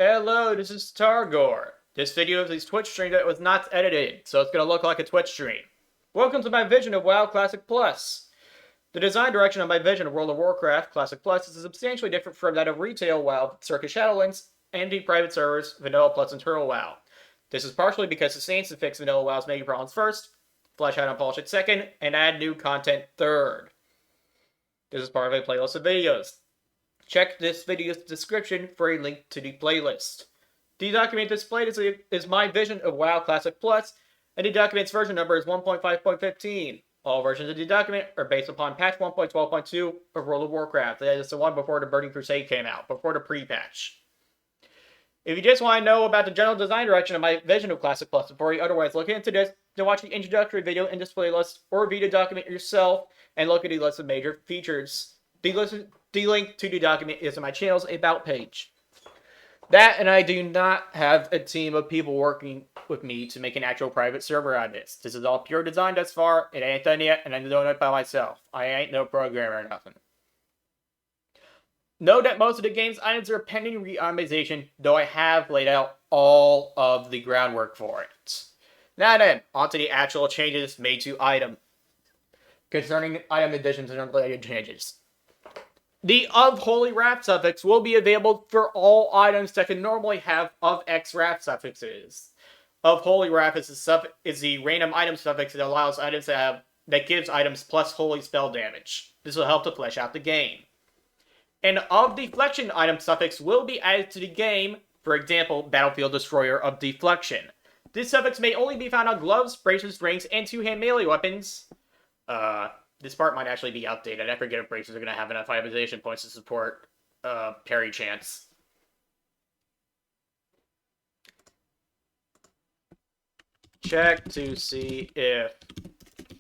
Hello, this is Targor. This video is a Twitch stream that was not edited, so it's going to look like a Twitch stream. Welcome to my vision of WoW Classic Plus. The design direction of my vision of World of Warcraft Classic Plus is substantially different from that of retail WoW, Circus Shadowlands, and the private servers, Vanilla Plus and Turtle WoW. This is partially because the Saints to fix Vanilla WoW's major problems first, flesh out and polish it second, and add new content third. This is part of a playlist of videos. Check this video's description for a link to the playlist. The document displayed is my vision of WoW Classic Plus, and the document's version number is 1.5.15. All versions of the document are based upon patch 1.12.2 of World of Warcraft. That is the one before the Burning Crusade came out, before the pre-patch. If you just want to know about the general design direction of my vision of Classic Plus before you otherwise look into this, then watch the introductory video in this playlist, or read the document yourself and look at the list of major features. The link to the document is on my channel's About page. That, and I do not have a team of people working with me to make an actual private server on this. This is all pure design thus far. It ain't done yet, and I'm doing it by myself. I ain't no programmer or nothing. Know that most of the game's items are pending re-optimization, though I have laid out all of the groundwork for it. Now then, onto the actual changes made to item. Concerning item additions and related changes. The of Holy Wrath suffix will be available for all items that can normally have of X Wrath suffixes. Of Holy Wrath is the random item suffix that allows items that gives items plus holy spell damage. This will help to flesh out the game. An of Deflection item suffix will be added to the game, for example, Battlefield Destroyer of Deflection. This suffix may only be found on gloves, braces, rings, and two-hand melee weapons. This part might actually be outdated. I forget if braces are going to have enough itemization points to support parry chance. Check to see if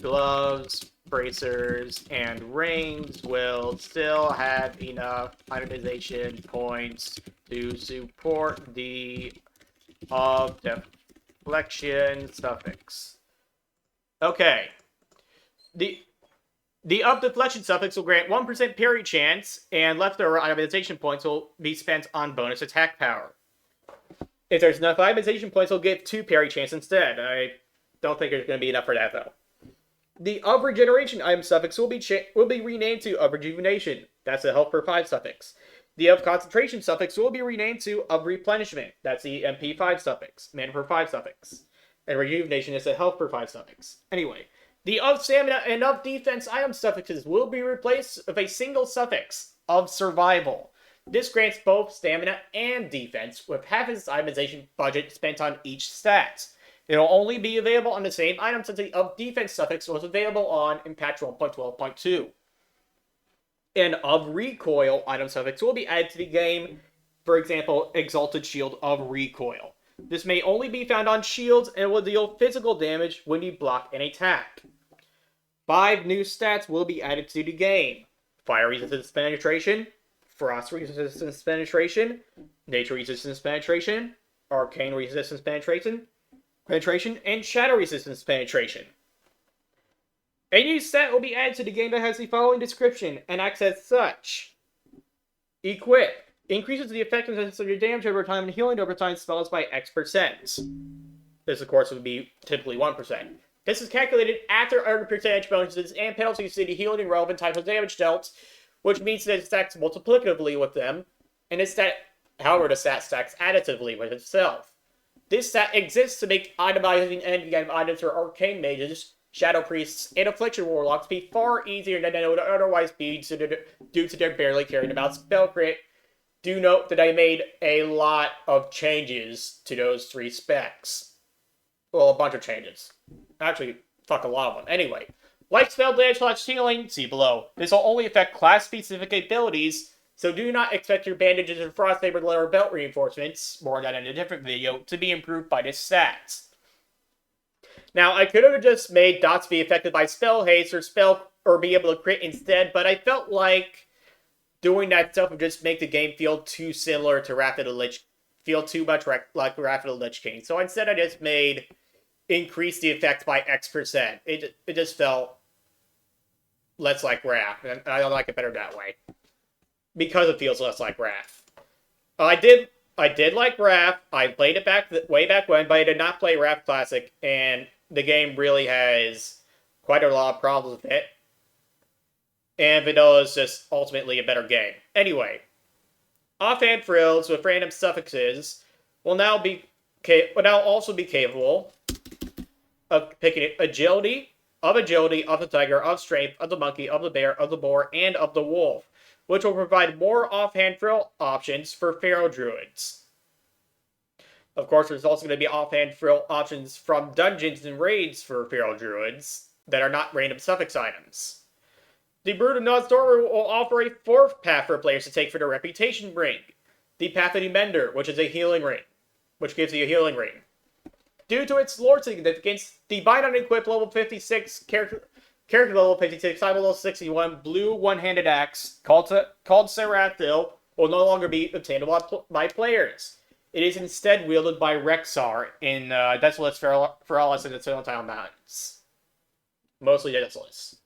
gloves, bracers, and rings will still have enough itemization points to support the of deflection suffix. Okay. The of deflection suffix will grant 1% parry chance, and leftover itemization points will be spent on bonus attack power. If there's enough itemization points, we'll give 2 parry chance instead. I don't think there's going to be enough for that, though. The of regeneration item suffix will be renamed to of rejuvenation. That's the health per 5 suffix. The of concentration suffix will be renamed to of replenishment. That's the MP 5 suffix, mana per 5 suffix. And rejuvenation is the health per 5 suffix. Anyway. The of stamina and of defense item suffixes will be replaced with a single suffix, of survival. This grants both stamina and defense, with half its itemization budget spent on each stat. It will only be available on the same item since the of defense suffix was available on in patch 1.12.2. An of recoil item suffix will be added to the game, for example, Exalted Shield of Recoil. This may only be found on shields and will deal physical damage when you block an attack. 5 new stats will be added to the game. Fire resistance penetration, frost resistance penetration, nature resistance penetration, arcane resistance penetration, and shadow resistance penetration. A new stat will be added to the game that has the following description and acts as such. Equip. Increases the effectiveness of your damage over time and healing over time spells by X%. This, of course, would be typically 1%. This is calculated after other percentage bonuses and penalties to the healing and relevant types of damage dealt, which means that it stacks multiplicatively with them, and however, the stat stacks additively with itself. This stat exists to make itemizing endgame items for arcane mages, shadow priests, and affliction warlocks be far easier than they would otherwise be due to their barely caring about spell crit. Do note that I made a lot of changes to those 3 specs. Well, a bunch of changes. Actually, fuck a lot of them. Anyway, like spell damage / healing, see below. This will only affect class-specific abilities, so do not expect your bandages or frost saber lower belt reinforcements, more on that in a different video, to be improved by this stat. Now, I could have just made dots be affected by spell haste or be able to crit instead, but I felt like doing that stuff would just make the game feel too similar to Wrath of the Lich, feel too much like Wrath of the Lich King. So instead I just made increase the effect by X%. It just felt less like Wrath, and I like it better that way. Because it feels less like Wrath. I I did like Wrath. I played it way back when, but I did not play Wrath Classic, and the game really has quite a lot of problems with it. And Vanilla is just ultimately a better game. Anyway, offhand frills with random suffixes will now also be capable of picking agility, of the tiger, of strength, of the monkey, of the bear, of the boar, and of the wolf, which will provide more offhand frill options for feral druids. Of course, there's also going to be offhand frill options from dungeons and raids for feral druids that are not random suffix items. The Brood of Nozdormu will offer a fourth path for players to take for their reputation ring, the Path of the Mender, which is a healing ring, which gives you a healing ring. Due to its lore significance, the Bind on Equip level 56 character level 56, cyber level 61 blue one-handed axe called Serathil will no longer be obtainable by players. It is instead wielded by Rexar in Desolus Feralis and the Sinotile Mountains. Mostly Desolus.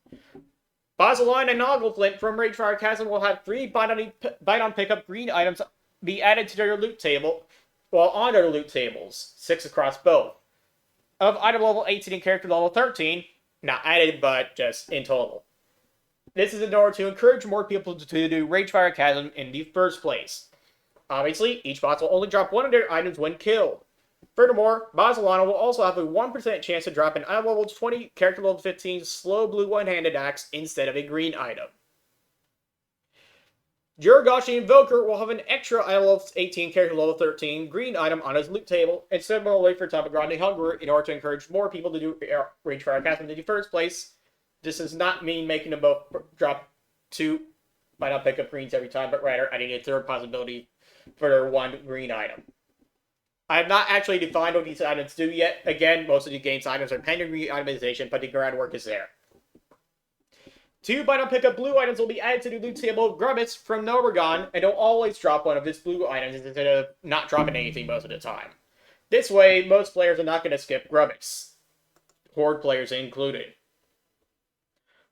Basiline and Noggleflint from Ragefire Chasm will have 3 Bind on Pickup green items be added to their loot table, while on their loot tables, 6 across both. Of item level 18 and character level 13, not added, but just in total. This is in order to encourage more people to do Ragefire Chasm in the first place. Obviously, each boss will only drop 1 of their items when killed. Furthermore, Basilana will also have a 1% chance to drop an item level 20, character level 15 slow blue one-handed axe instead of a green item. Jurgashi Invoker will have an extra item level 18, character level 13 green item on his loot table, and similarly for Tabagrande Hunger in order to encourage more people to do Ragefire Chasm in the first place. This does not mean making them both drop 2 might not pick up greens every time, but rather adding a third possibility for their 1 green item. I have not actually defined what these items do yet. Again, most of the game's items are pending re-itemization, but the groundwork is there. 2 Bind on Pickup blue items will be added to the loot table of Grubbits from Noragon, and they'll always drop one of his blue items instead of not dropping anything most of the time. This way, most players are not going to skip Grubbits, Horde players included.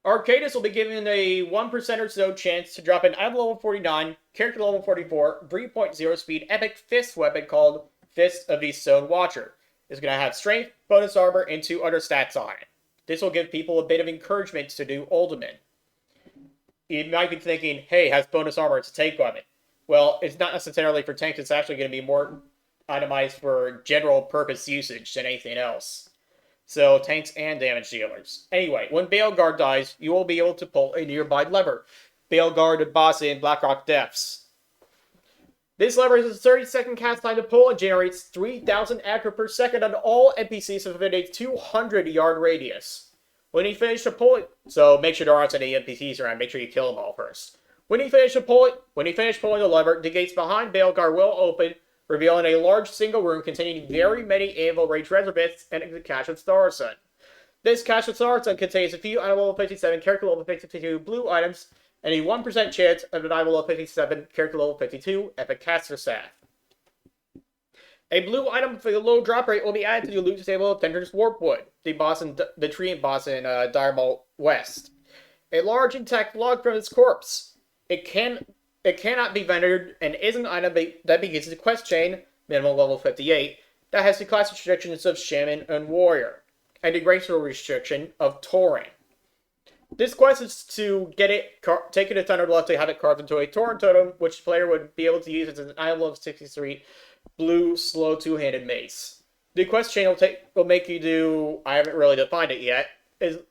Arcadus will be given a 1% or so chance to drop an item level 49, character level 44, 3.0 speed epic fist weapon called Fist of the Stone Watcher. It's going to have strength, bonus armor, and 2 other stats on it. This will give people a bit of encouragement to do Ultimate. You might be thinking, hey, has bonus armor, it's a tank weapon. Well, it's not necessarily for tanks, it's actually going to be more itemized for general purpose usage than anything else. So, tanks and damage dealers. Anyway, when Baleguard dies, you will be able to pull a nearby lever. Baleguard and Bossa in Blackrock Depths. This lever has a 30-second cast time to pull and generates 3,000 aggro per second on all NPCs within a 200-yard radius. When you finish the pull, so make sure there aren't any NPCs around, make sure you kill them all first. When you finish pulling the lever, the gates behind Baleguard will open, revealing a large single room containing very many Anvil Rage Reservists and a cache of Starsun. This cache of Starsun contains a few item level 57, character level 52 blue items, and a 1% chance of an item level 57, character level 52, Epic Caster Staff. A blue item for the low drop rate will be added to the loot table of Tender's Warpwood, the treant boss in Diremalt West. A large intact log from its corpse. It cannot be vendored and is an item that begins the quest chain, minimum level 58, that has the class restrictions of Shaman and Warrior, and the racial restriction of Tauren. This quest is to get it taken to Thunderblood to have it carved into a Tauren totem, which the player would be able to use as an item level 63 blue slow 2-handed mace. The quest chain will make you do, I haven't really defined it yet, and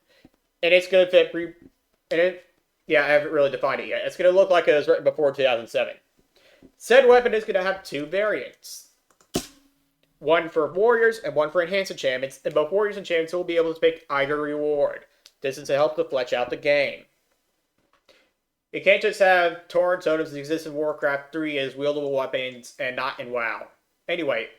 it's going to fit, yeah, I haven't really defined it yet. It's going to look like it was written before 2007. Said weapon is going to have 2 variants. One for warriors and one for enhanced enchantments, and both warriors and enchantments will be able to pick either reward. This is to help to flesh out the game. You can't just have Tauren totems that exist in Warcraft 3 as wieldable weapons and not in WoW. Anyway,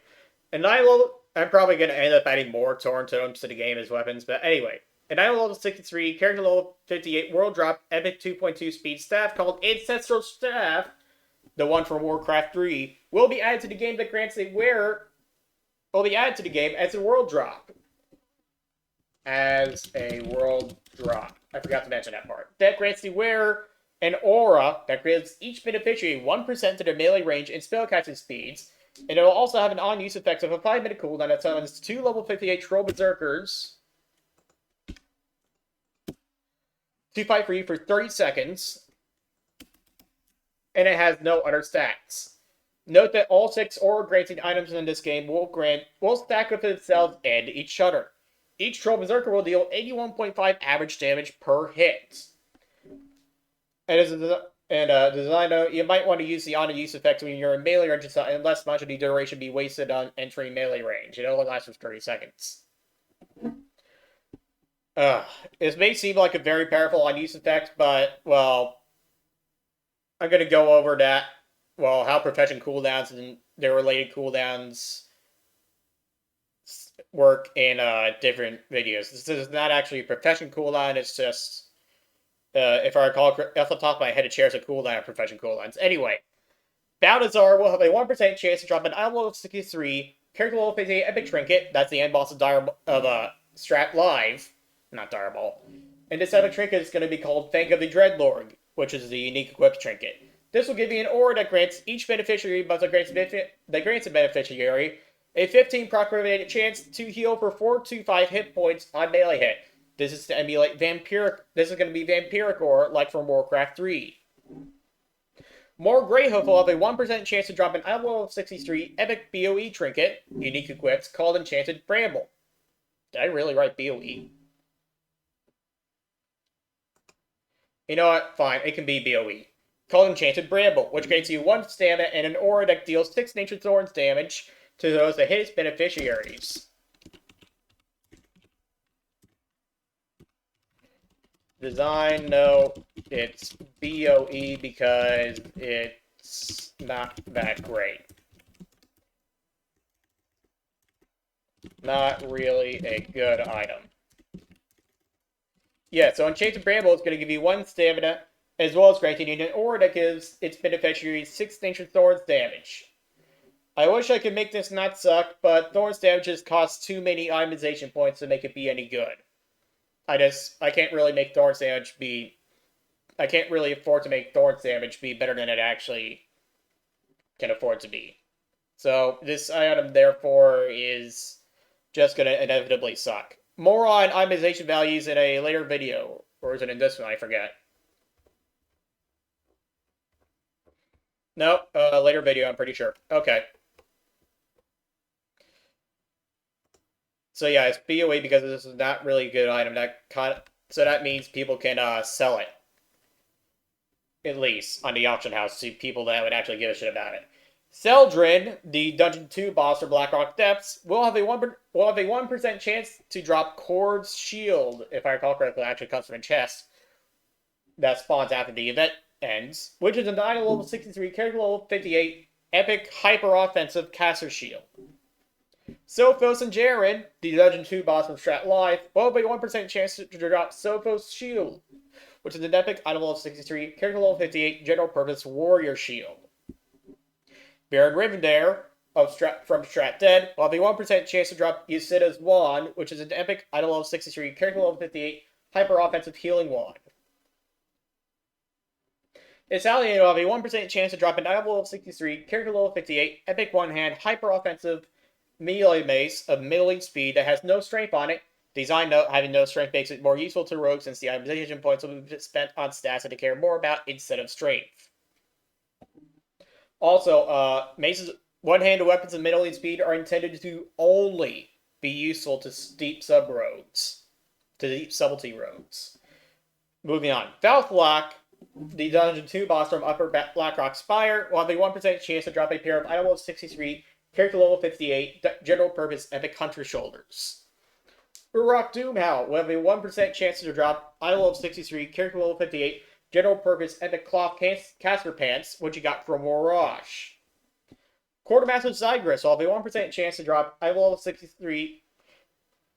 I'm probably going to end up adding more Tauren totems to the game as weapons, but anyway. An item level 63, character level 58, world drop, epic 2.2 speed staff called Ancestral Staff, the one from Warcraft 3, will be added to the game that grants a wearer, will be added to the game as a world drop. I forgot to mention that part. That grants the wearer an aura that gives each beneficiary 1% to their melee range and spellcasting speeds, And it will also have an on-use effect of a 5-minute cooldown that summons 2 level 58 Troll Berserkers to fight for you for 30 seconds. And it has no other stats. Note that all 6 aura granting items in this game will stack with themselves and each other. Each Troll Berserker will deal 81.5 average damage per hit. Design note, you might want to use the on-use effect when you're in melee range unless much of the duration be wasted on entering melee range. It only lasts for 30 seconds. This may seem like a very powerful on-use effect, but, well, I'm going to go over that, well, how profession cooldowns and their related cooldowns work in different videos. This is not actually a profession cooldown, it's just, if I recall, off the top of my head, it shares a cooldown of profession cooldowns. Anyway, Balthazar will have a 1% chance to drop an item level 63, character level 58 epic trinket, that's the end boss of Strat Live, not Direball. And this epic trinket is going to be called Fang of the Dreadlord, which is the unique equipped trinket. This will give you an aura that grants each beneficiary, but that grants a beneficiary a 15 probability chance to heal for 4 to 5 hit points on melee hit. This is to emulate vampiric. This is going to be vampiric aura, like from Warcraft 3. More Greyhoof will have a 1% chance to drop an item level 63 epic BOE trinket, unique equipped, called Enchanted Bramble. Did I really write BOE? You know what? Fine, it can be BOE. Called Enchanted Bramble, which grants you 1 stamina and an aura that deals 6 Nature Thorns damage to those that hit its beneficiaries. Design note, it's BOE because it's not that great. Not really a good item. Yeah, so Enchanted Bramble is going to give you 1 stamina, as well as granting you an aura that gives its beneficiaries 6 Nature Thorns damage. I wish I could make this not suck, but Thorns damages cost too many itemization points to make it be any good. I can't really make Thorns damage be... I can't really afford to make Thorns damage be better than it actually can afford to be. So, this item, therefore, is just going to inevitably suck. More on itemization values in a later video. Or is it in this one? I forget. Nope, later video, I'm pretty sure. Okay. So yeah, it's BOE because this is not really a good item. So that means people can sell it. At least, on the auction house, to people that would actually give a shit about it. Seldrin, the Dungeon 2 boss for Blackrock Depths, will have a 1% chance to drop Cord's Shield, if I recall correctly. It actually comes from a chest that spawns after the event ends, which is an item level 63, character level 58, epic hyper-offensive caster shield. Sophos and Jaren, the Dungeon 2 boss from Strat Live, will have a 1% chance to drop Sophos Shield, which is an epic item level 63, character level 58, general purpose warrior shield. Baron Rivendare from Strat Dead will have a 1% chance to drop Ysida's Wand, which is an epic item level 63, character level 58, hyper offensive healing wand. Isalian will have a 1% chance to drop an item level 63, character level 58, epic one-hand, hyper offensive melee mace of middling speed that has no strength on it. Design note, having no strength makes it more useful to rogues since the itemization points will be spent on stats that they care more about instead of strength. Also, mace's one-handed weapons of middling speed are intended to only be useful to deep sub-rogues. To deep subtlety rogues. Moving on. Valthlock, the Dungeon 2 boss from Upper Blackrock Spire, will have a 1% chance to drop a pair of item level 63, character level 58, general purpose epic hunter shoulders. Urok Doomhowl will have a 1% chance to drop item level 63, character level 58, general purpose epic cloth caster pants, which you got from Warash. Quartermaster Zygris will have a 1% chance to drop item level 63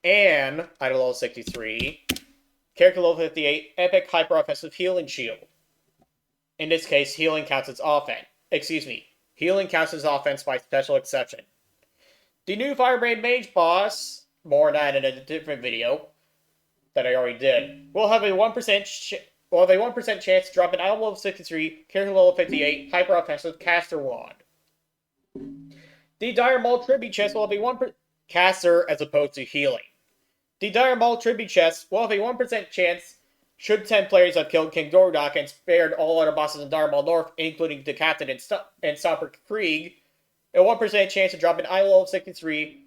and item level 63, character level 58, epic hyper offensive healing shield. In this case, healing counts as offense. Healing counts as offense by special exception. The new Firebrand Mage boss, more on that in a different video that I already did, will have a 1% chance to drop an item level 63, character level 58, hyper offensive caster wand. The Dire Maul Tribute Chest will have a 1% caster as opposed to healing. The Dire Maul Tribute Chest will have a 1% chance should 10 players have killed King Dordock and spared all other bosses in Dire Maul North, including the Captain and Stopper Krieg, a 1% chance to drop an eye level 63,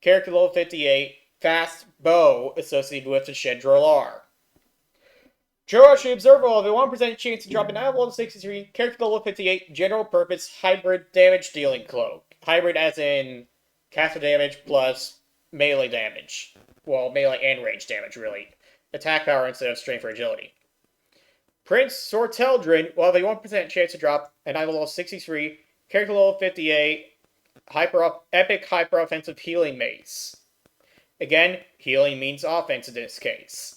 character level 58, fast bow associated with the Shedrolar. Jorashi Observer will have a 1% chance to drop an eye level 63, character level 58, general purpose hybrid damage dealing cloak. Hybrid as in caster damage plus melee damage. Well, melee and range damage, really. Attack power instead of strength or agility. Prince Sorteldrin will have a 1% chance to drop an eye level 63, character level 58, epic hyper offensive healing mace. Again, healing means offense in this case.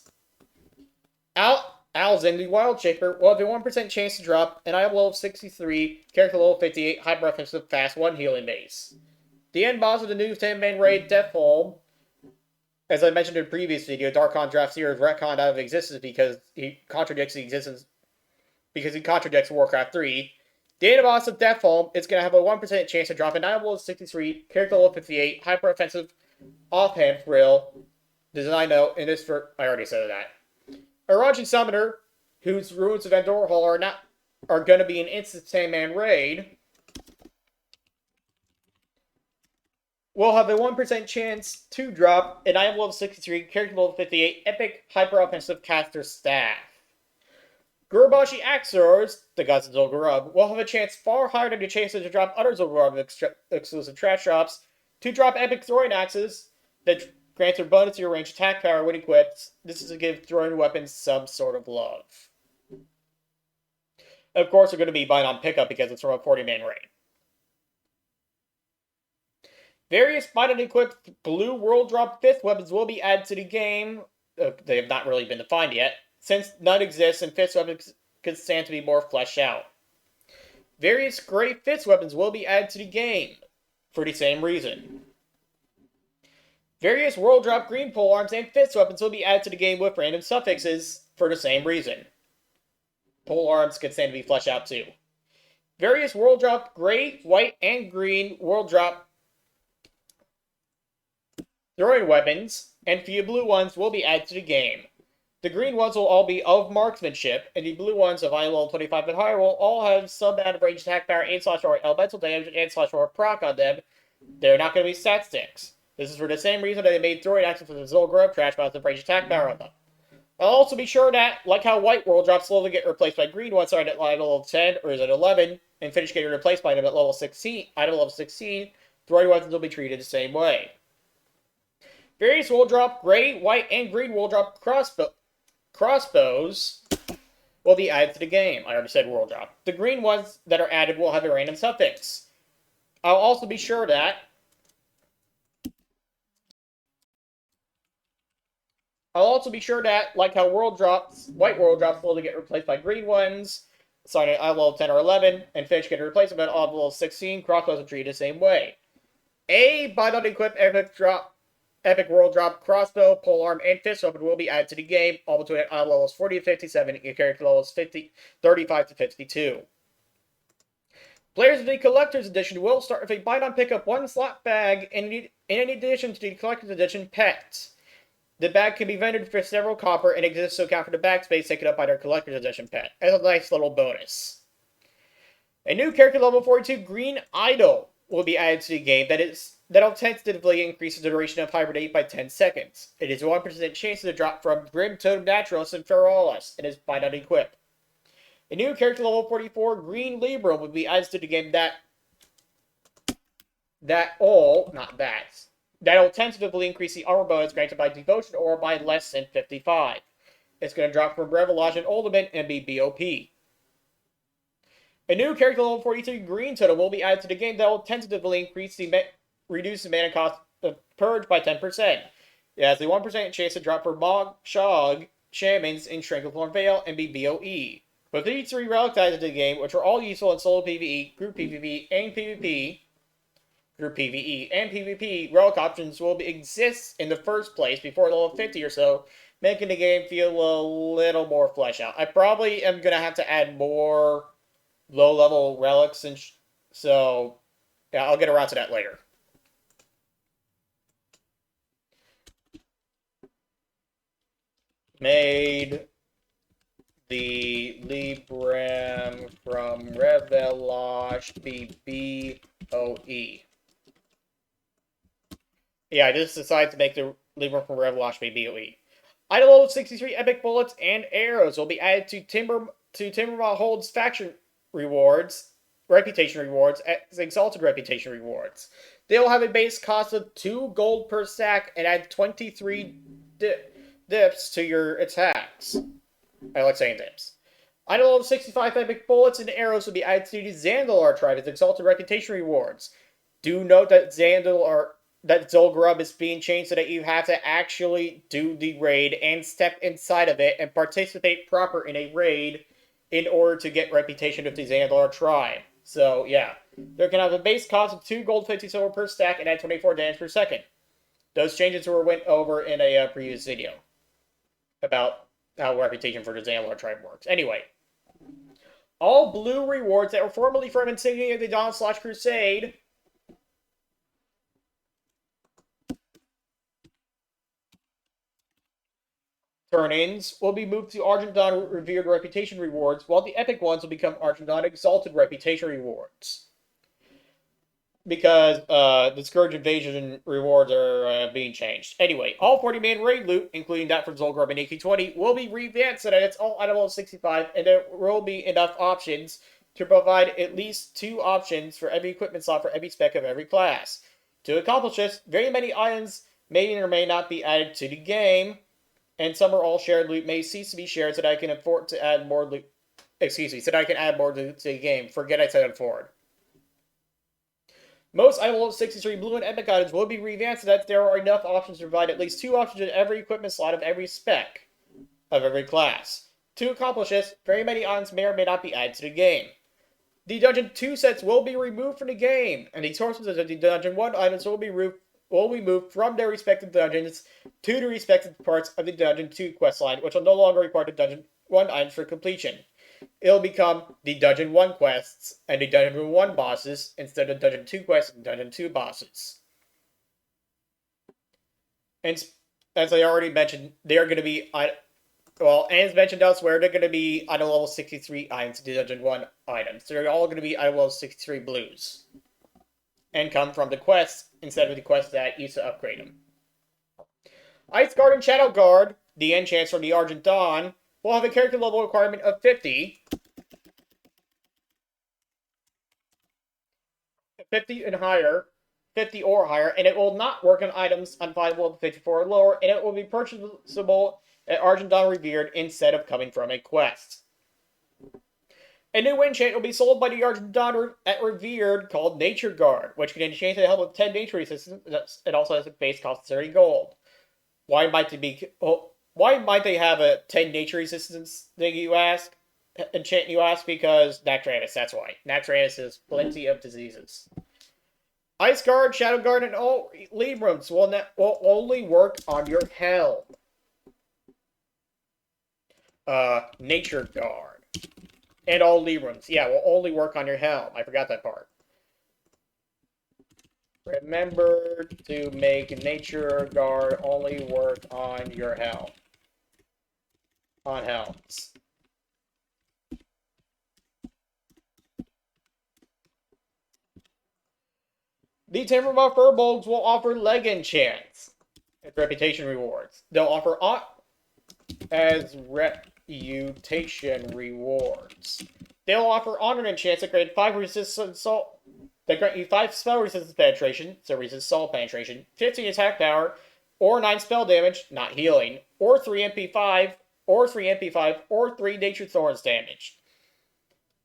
Alzin, the Wild Shaper, will have a 1% chance to drop an eye level 63, character level 58, hyper offensive fast 1 healing mace. The end boss of the new 10-man raid, Deathholm, as I mentioned in a previous video, Darkon Draft Seer is retconned out of existence because he contradicts Warcraft 3. The end boss of Deathholm is going to have a 1% chance to drop an eye level 63, character level 58, hyper offensive offhand thrill. Design note, in this I already said that. A Raji Summoner, whose Ruins of Endor Hall are going to be an instant 10-man raid, will have a 1% chance to drop an eye level 63, character level 58, epic hyper offensive caster staff. Gurubashi Axors, the gods of Zul'Gurub, will have a chance far higher than the chances to drop other Zul'Gurub exclusive trash drops to drop epic throwing axes that grants a bonus to your range attack power when equipped. This is to give throwing weapons some sort of love. Of course, they're going to be bind on pickup because it's from a 40-man raid. Various bind and equipped blue world drop 5th weapons will be added to the game. They have not really been defined yet, since none exists and 5th weapons could stand to be more fleshed out. Various gray 5th weapons will be added to the game for the same reason. Various world drop green pole arms and 5th weapons will be added to the game with random suffixes for the same reason. Pole arms could stand to be fleshed out too. Various world drop gray, white, and green world drop throwing weapons and few blue ones will be added to the game. The green ones will all be of marksmanship, and the blue ones of eye level 25 and higher will all have some amount of range attack power and /or elemental damage and /or proc on them. They're not going to be stat sticks. This is for the same reason that they made throwing axes for the Zul'Gurub trash amounts of range attack power on them. I'll also be sure that, like how white world drops slowly get replaced by green ones starting at level 10 or is at 11, and finish getting replaced by them at level 16, throwing weapons will be treated the same way. Various world drop gray, white, and green world drop crossbows will be added to the game. I already said world drop. The green ones that are added will have a random suffix. I'll also be sure that like how white world drops slowly get replaced by green ones, starting at level 10 or 11, and finish getting replaced at level 16, crossbows are treated the same way. A bind on equip epic world drop crossbow, polearm, and fist weapon will be added to the game, all between levels 40 to 57 and character levels 35 to 52. Players of the Collector's Edition will start with a bind on pickup 1 slot bag in addition to the Collector's Edition pet. The bag can be vended for several copper and exists to account for the bag space taken up by their Collector's Edition pet, as a nice little bonus. A new character level 42 Green Idol will be added to the game that'll tentatively increase the duration of Hibernate by 10 seconds. It is a 1% chance to drop from Grim Totem Naturalis and Ferolis, and is bind on equip. A new character level 44 Green Libra will be added to the game that'll tentatively increase the armor bonus granted by Devotion or by less than 55. It's going to drop from Revelage and Ultimate and be BOP. A new character level 43 Green Totem will be added to the game that will tentatively reduce the mana cost of Purge by 10%. It has a 1% chance to drop for Mog, Shog, Shamans, and Strangleform Veil and be BOE. With these 3 relic items in the game, which are all useful in solo PvE, group PvP, and PvP, relic options will exist in the first place before level 50 or so, making the game feel a little more fleshed out. I probably am going to have to add more low-level relics, and so Yeah, I'll get around to that later. Made the Libram from Revelosh be BOE. Yeah, I just decided to make the Libram from Revelosh be BOE. Item level 63 epic bullets and arrows will be added to Timbermaw Hold's faction rewards, reputation rewards, as exalted reputation rewards. They will have a base cost of 2 gold per stack and add 23 dips to your attacks. I like saying dips. Item level 65 epic bullets and arrows will be added to the Zandalar tribe as exalted reputation rewards. Do note that Zul'Gurub is being changed so that you have to actually do the raid and step inside of it and participate proper in a raid in order to get reputation with the Zandalar tribe. So, yeah. They're going to have a base cost of 2 gold, 50 silver per stack, and add 24 damage per second. Those changes were went over in a previous video about how reputation for the Zandalar tribe works. Anyway. All blue rewards that were formerly from Insignia of the Dawn/Crusade turn-ins will be moved to Argent Dawn Revered Reputation rewards, while the epic ones will become Argent Dawn Exalted Reputation rewards. Because the Scourge Invasion rewards are being changed. Anyway, all 40-man raid loot, including that from Zul'Gurub and AK-20, will be revamped so that it's all item level 65, and there will be enough options to provide at least 2 options for every equipment slot for every spec of every class. To accomplish this, very many items may or may not be added to the game, and some or all shared loot may cease to be shared so that I can afford to add more loot. Excuse me, so that I can add more loot to the game. Forget I said afford. Most item level 63 blue and epic items will be revamped so that there are enough options to provide at least 2 options in every equipment slot of every spec of every class. To accomplish this, very many items may or may not be added to the game. The Dungeon 2 sets will be removed from the game, and the sources of the Dungeon 1 items will be moved from their respective dungeons to the respective parts of the Dungeon 2 questline, which will no longer require the Dungeon 1 items for completion. It'll become the Dungeon 1 quests and the Dungeon 1 bosses instead of Dungeon 2 quests and Dungeon 2 bosses. And as I already mentioned, they're going to be, well, as mentioned elsewhere, they're going to be item level 63 items, the Dungeon 1 items. They're all going to be item level 63 blues. And come from the quests instead of the quests that used to upgrade them. Ice Guard and Shadow Guard, the enchants from the Argent Dawn, will have a character level requirement of 50. 50 and higher, 50 or higher, and it will not work on items on 5 level 54 or lower, and it will be purchasable at Argent Dawn Revered instead of coming from a quest. A new enchant will be sold by the Argent Dawn at Revered called Nature Guard, which can enchant to help with 10 nature resistance. It also has a base cost of 30 gold. Why might they have a 10 nature resistance thing, you ask? Enchant, you ask? Because Nactranus, that's why. Nactranus has plenty of diseases. Ice Guard, Shadow Guard, and all Librams will only work on your helm. Nature Guard. And all Librams, yeah, will only work on your helm. I forgot that part. Remember to make Nature Guard only work on your helm. On helms. The Timbermaw Furbolgs will offer leg enchants and reputation rewards. They'll offer as reputation rewards. They'll offer honor enchants that grant 5 resistance assault. That grant you 5 spell resistance penetration, so resist assault penetration, 15 attack power, or 9 spell damage, not healing, or 3 MP5, or 3 MP5, or 3 Nature Thorns damage.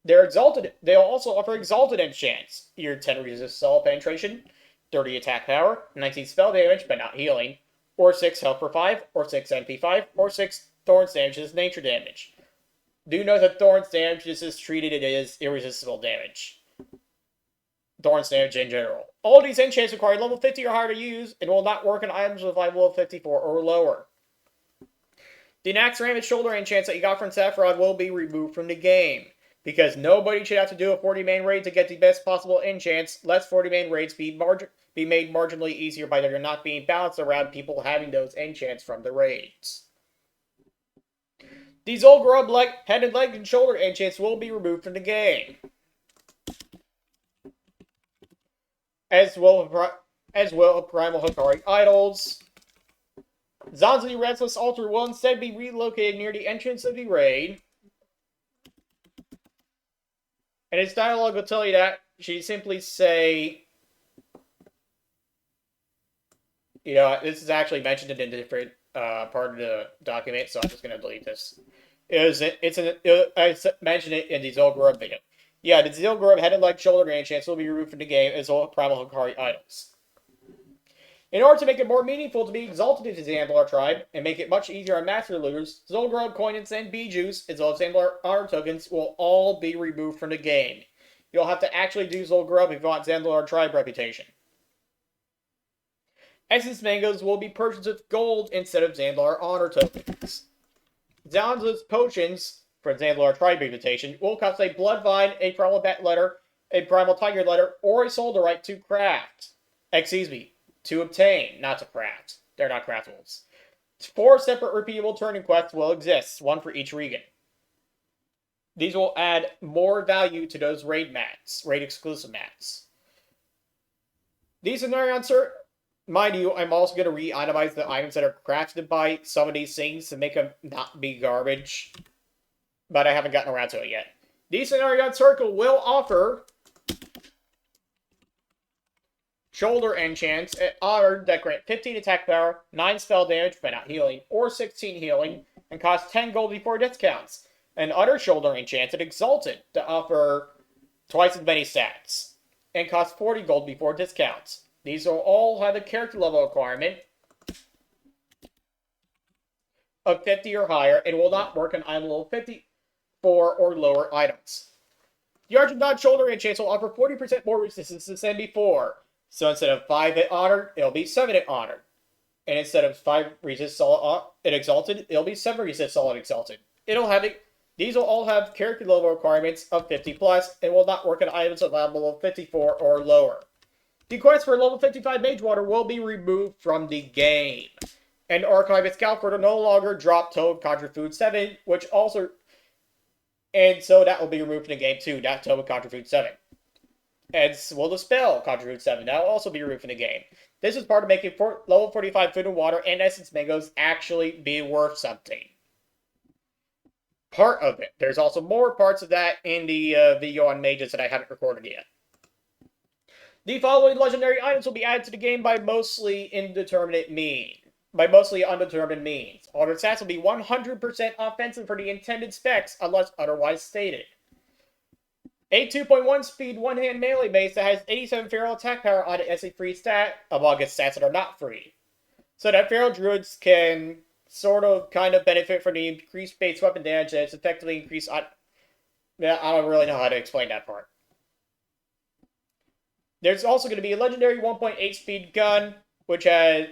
They'll also offer exalted enchants. Your 10 resist assault penetration, 30 attack power, 19 spell damage, but not healing, or 6 health per 5, or 6 MP5, or 6 Thorns damage as nature damage. Do note that Thorns damage is treated as irresistible damage. Thorns damage in general. All these enchants require level 50 or higher to use, and will not work on items with level 54 or lower. The Naxxramas shoulder enchants that you got from Sephiroth will be removed from the game. Because nobody should have to do a 40-man raid to get the best possible enchants. Let 40-man raids be made marginally easier by there not being balanced around people having those enchants from the raids. These old grub like head and leg and shoulder enchants will be removed from the game. As well Primal Hikari idols. Zanzi Restless Altar will instead be relocated near the entrance of the raid. And its dialogue will tell you that. She simply say, this is actually mentioned in a different part of the document, so I'm just going to delete this. I mentioned it in the Zolgrub video. Yeah, the Zolgrub head and leg shoulder enchants will be removed from the game as well as Primal Hikari idols. In order to make it more meaningful to be exalted into the Zandlar tribe and make it much easier on master looters, Zolgrub coins and Bijus, as well as Zandlar honor tokens, will all be removed from the game. You'll have to actually do Zolgrub if you want Zandlar tribe reputation. Essence mangoes will be purchased with gold instead of Zandlar honor tokens. Zanza's potions for Zandlar tribe reputation will cost a blood vine, a primal bat letter, a primal tiger letter, or a solderite to craft. To obtain, not to craft. They're not craftables. 4 separate repeatable turning quests will exist, one for each region. These will add more value to those raid exclusive mats. These scenarios, sir, mind you, I'm also going to re-itemize the items that are crafted by some of these things to make them not be garbage. But I haven't gotten around to it yet. These scenario circle will offer shoulder enchants at honor that grant 15 attack power, 9 spell damage but not healing, or 16 healing, and cost 10 gold before discounts. And other shoulder enchants at exalted to offer twice as many stats, and cost 40 gold before discounts. These will all have a character level requirement of 50 or higher, and will not work on item level 54 or lower items. The Argent shoulder enchants will offer 40% more resistance than before. So instead of 5 at honor, it'll be 7 at honor. And instead of 5 resist solid at exalted, it'll be 7 resist solid exalted. These will all have character level requirements of 50 plus, and will not work on items at level 54 or lower. The quest for level 55 Mage Water will be removed from the game. And Archivist Scalford will no longer drop Toad Contra Food 7, and so that will be removed from the game too, that Toad Contra Food 7. As will the spell Contra Food 7, that will also be removed from the game. This is part of making level 45 Food and Water and Essence Mangoes actually be worth something. Part of it. There's also more parts of that in the video on mages that I haven't recorded yet. The following legendary items will be added to the game by mostly undetermined means. All their stats will be 100% offensive for the intended specs unless otherwise stated. A 2.1 speed one-hand melee mace that has 87 feral attack power on it as a free stat among its stats that are not free. So that feral druids can kind of benefit from the increased base weapon damage that's effectively increased on... I don't really know how to explain that part. There's also going to be a legendary 1.8 speed gun, which has...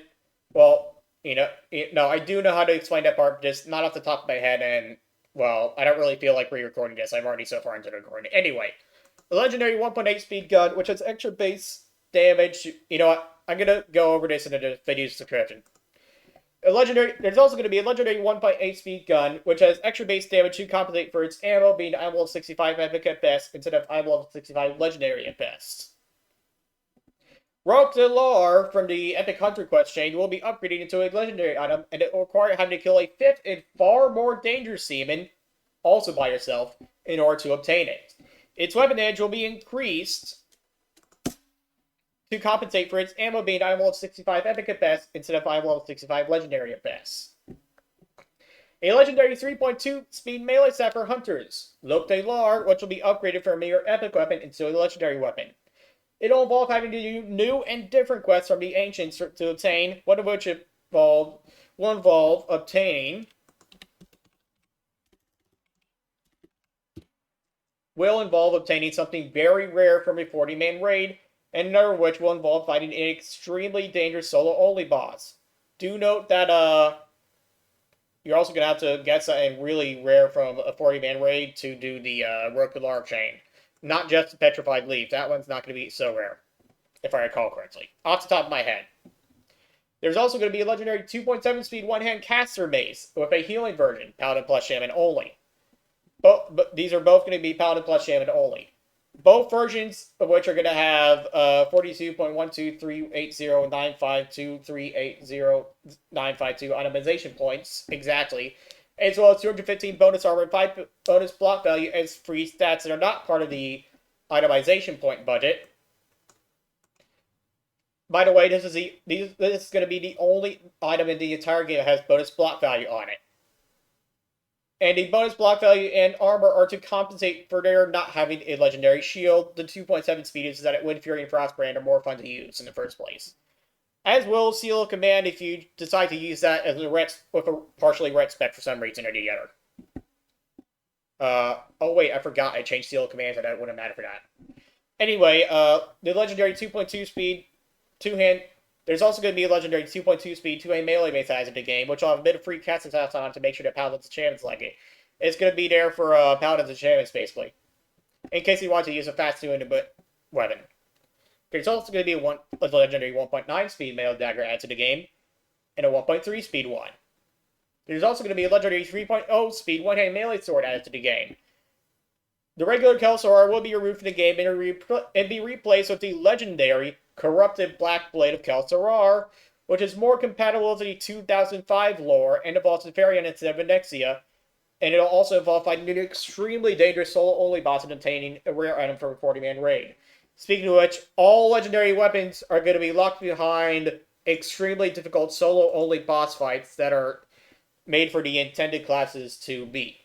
Well, I do know how to explain that part, just not off the top of my head, and... Well, I don't really feel like re-recording this. I'm already so far into the recording. Anyway, the legendary 1.8 speed gun, which has extra base damage. You know what? I'm going to go over this in the video description. There's also going to be a legendary 1.8 speed gun, which has extra base damage to compensate for its ammo being item level 65 epic at best, instead of item level 65 legendary at best. Rogue Delar from the Epic Hunter quest chain will be upgraded into a legendary item, and it will require having to kill a 5th and far more dangerous seaman, also by yourself, in order to obtain it. Its weapon damage will be increased to compensate for its ammo being item level 65 epic at best, instead of item level 65 legendary at best. A legendary 3.2 speed melee set for hunters. Rogue Delar, which will be upgraded from a mere epic weapon into a legendary weapon. It'll involve having to do new and different quests from the Ancients to obtain, one of which will involve obtaining something very rare from a 40-man raid, and another of which will involve fighting an extremely dangerous solo-only boss. Do note that, You're also gonna have to get something really rare from a 40-man raid to do the Rokular chain. Not just the Petrified Leaf. That one's not gonna be so rare, if I recall correctly. Off the top of my head. There's also going to be a legendary 2.7 speed one-hand caster mace with a healing version, Paladin plus Shaman only. But these are both going to be Paladin plus Shaman only. Both versions of which are going to have 42.12380952380 itemization points exactly, as well as 215 bonus armor and 5 bonus block value as free stats that are not part of the itemization point budget. By the way, this is going to be the only item in the entire game that has bonus block value on it. And the bonus block value and armor are to compensate for their not having a legendary shield. The 2.7 speed is that it Wind Fury and Frostbrand are more fun to use in the first place. As will Seal of Command if you decide to use that as a ret with a partially ret spec for some reason or the other. Oh wait, I forgot I changed Seal of Command, so that wouldn't matter for that. Anyway, the legendary 2.2 speed two-hand. There's also going to be a legendary 2.2 speed two-hand melee mace in the game, which will have a bit of free casting stats on to make sure that Paladins and Shamans like it. It's going to be there for Paladins and Shamans, basically. In case you want to use a fast two-handed weapon. There's also going to be a legendary 1.9 speed melee dagger added to the game, and a 1.3 speed one. There's also going to be a legendary 3.0 speed one-hand melee sword added to the game. The regular Kelsorar will be removed from the game and be replaced with the legendary Corrupted Black Blade of Kelsorar, which is more compatible with the 2005 lore and involves Nefarian instead of Venexia, and it'll also involve fighting an extremely dangerous solo-only boss and obtaining a rare item from a 40-man raid. Speaking of which, all legendary weapons are going to be locked behind extremely difficult solo-only boss fights that are made for the intended classes to beat.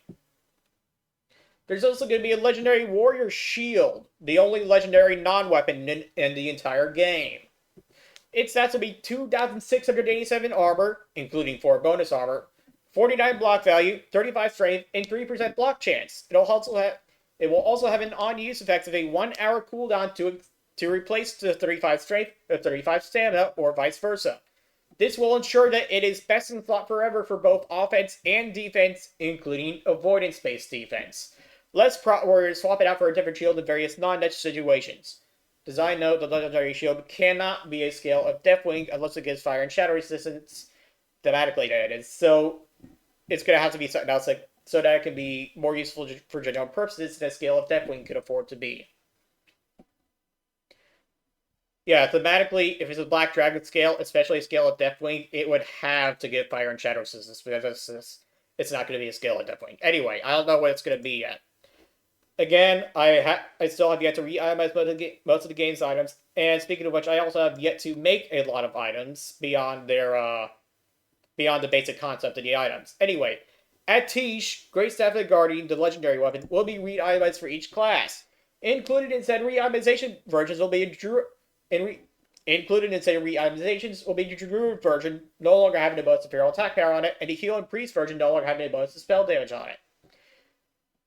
There's also going to be a legendary warrior shield, the only legendary non-weapon in the entire game. Its stats will be 2,687 armor, including 4 bonus armor, 49 block value, 35 strength, and 3% block chance. It will also have an on-use effect of a 1-hour cooldown to replace the 35 strength or 35 stamina, or vice versa. This will ensure that it is best in slot forever for both offense and defense, including avoidance-based defense. Let's prot warriors swap it out for a different shield in various non-niche situations. Design note, the legendary shield cannot be a scale of Deathwing unless it gives fire and shadow resistance. Thematically, that is. So, it's going to have to be something else so that it can be more useful for general purposes than a scale of Deathwing could afford to be. Yeah, thematically, if it's a Black Dragon scale, especially a scale of Deathwing, it would have to give fire and shadow resistance, because it's not going to be a scale of Deathwing. Anyway, I don't know what it's going to be yet. Again, I still have yet to re-itemize most of the game's items, and speaking of which, I also have yet to make a lot of items beyond the basic concept of the items. Anyway, at Tish, Great Staff of the Guardian, the legendary weapon, will be re-itemized for each class. Included in said re-itemization versions will be Included in said re-itemizations will be the Druid version, no longer having a bonus to feral attack power on it, and the Heal and Priest version no longer having a bonus to spell damage on it.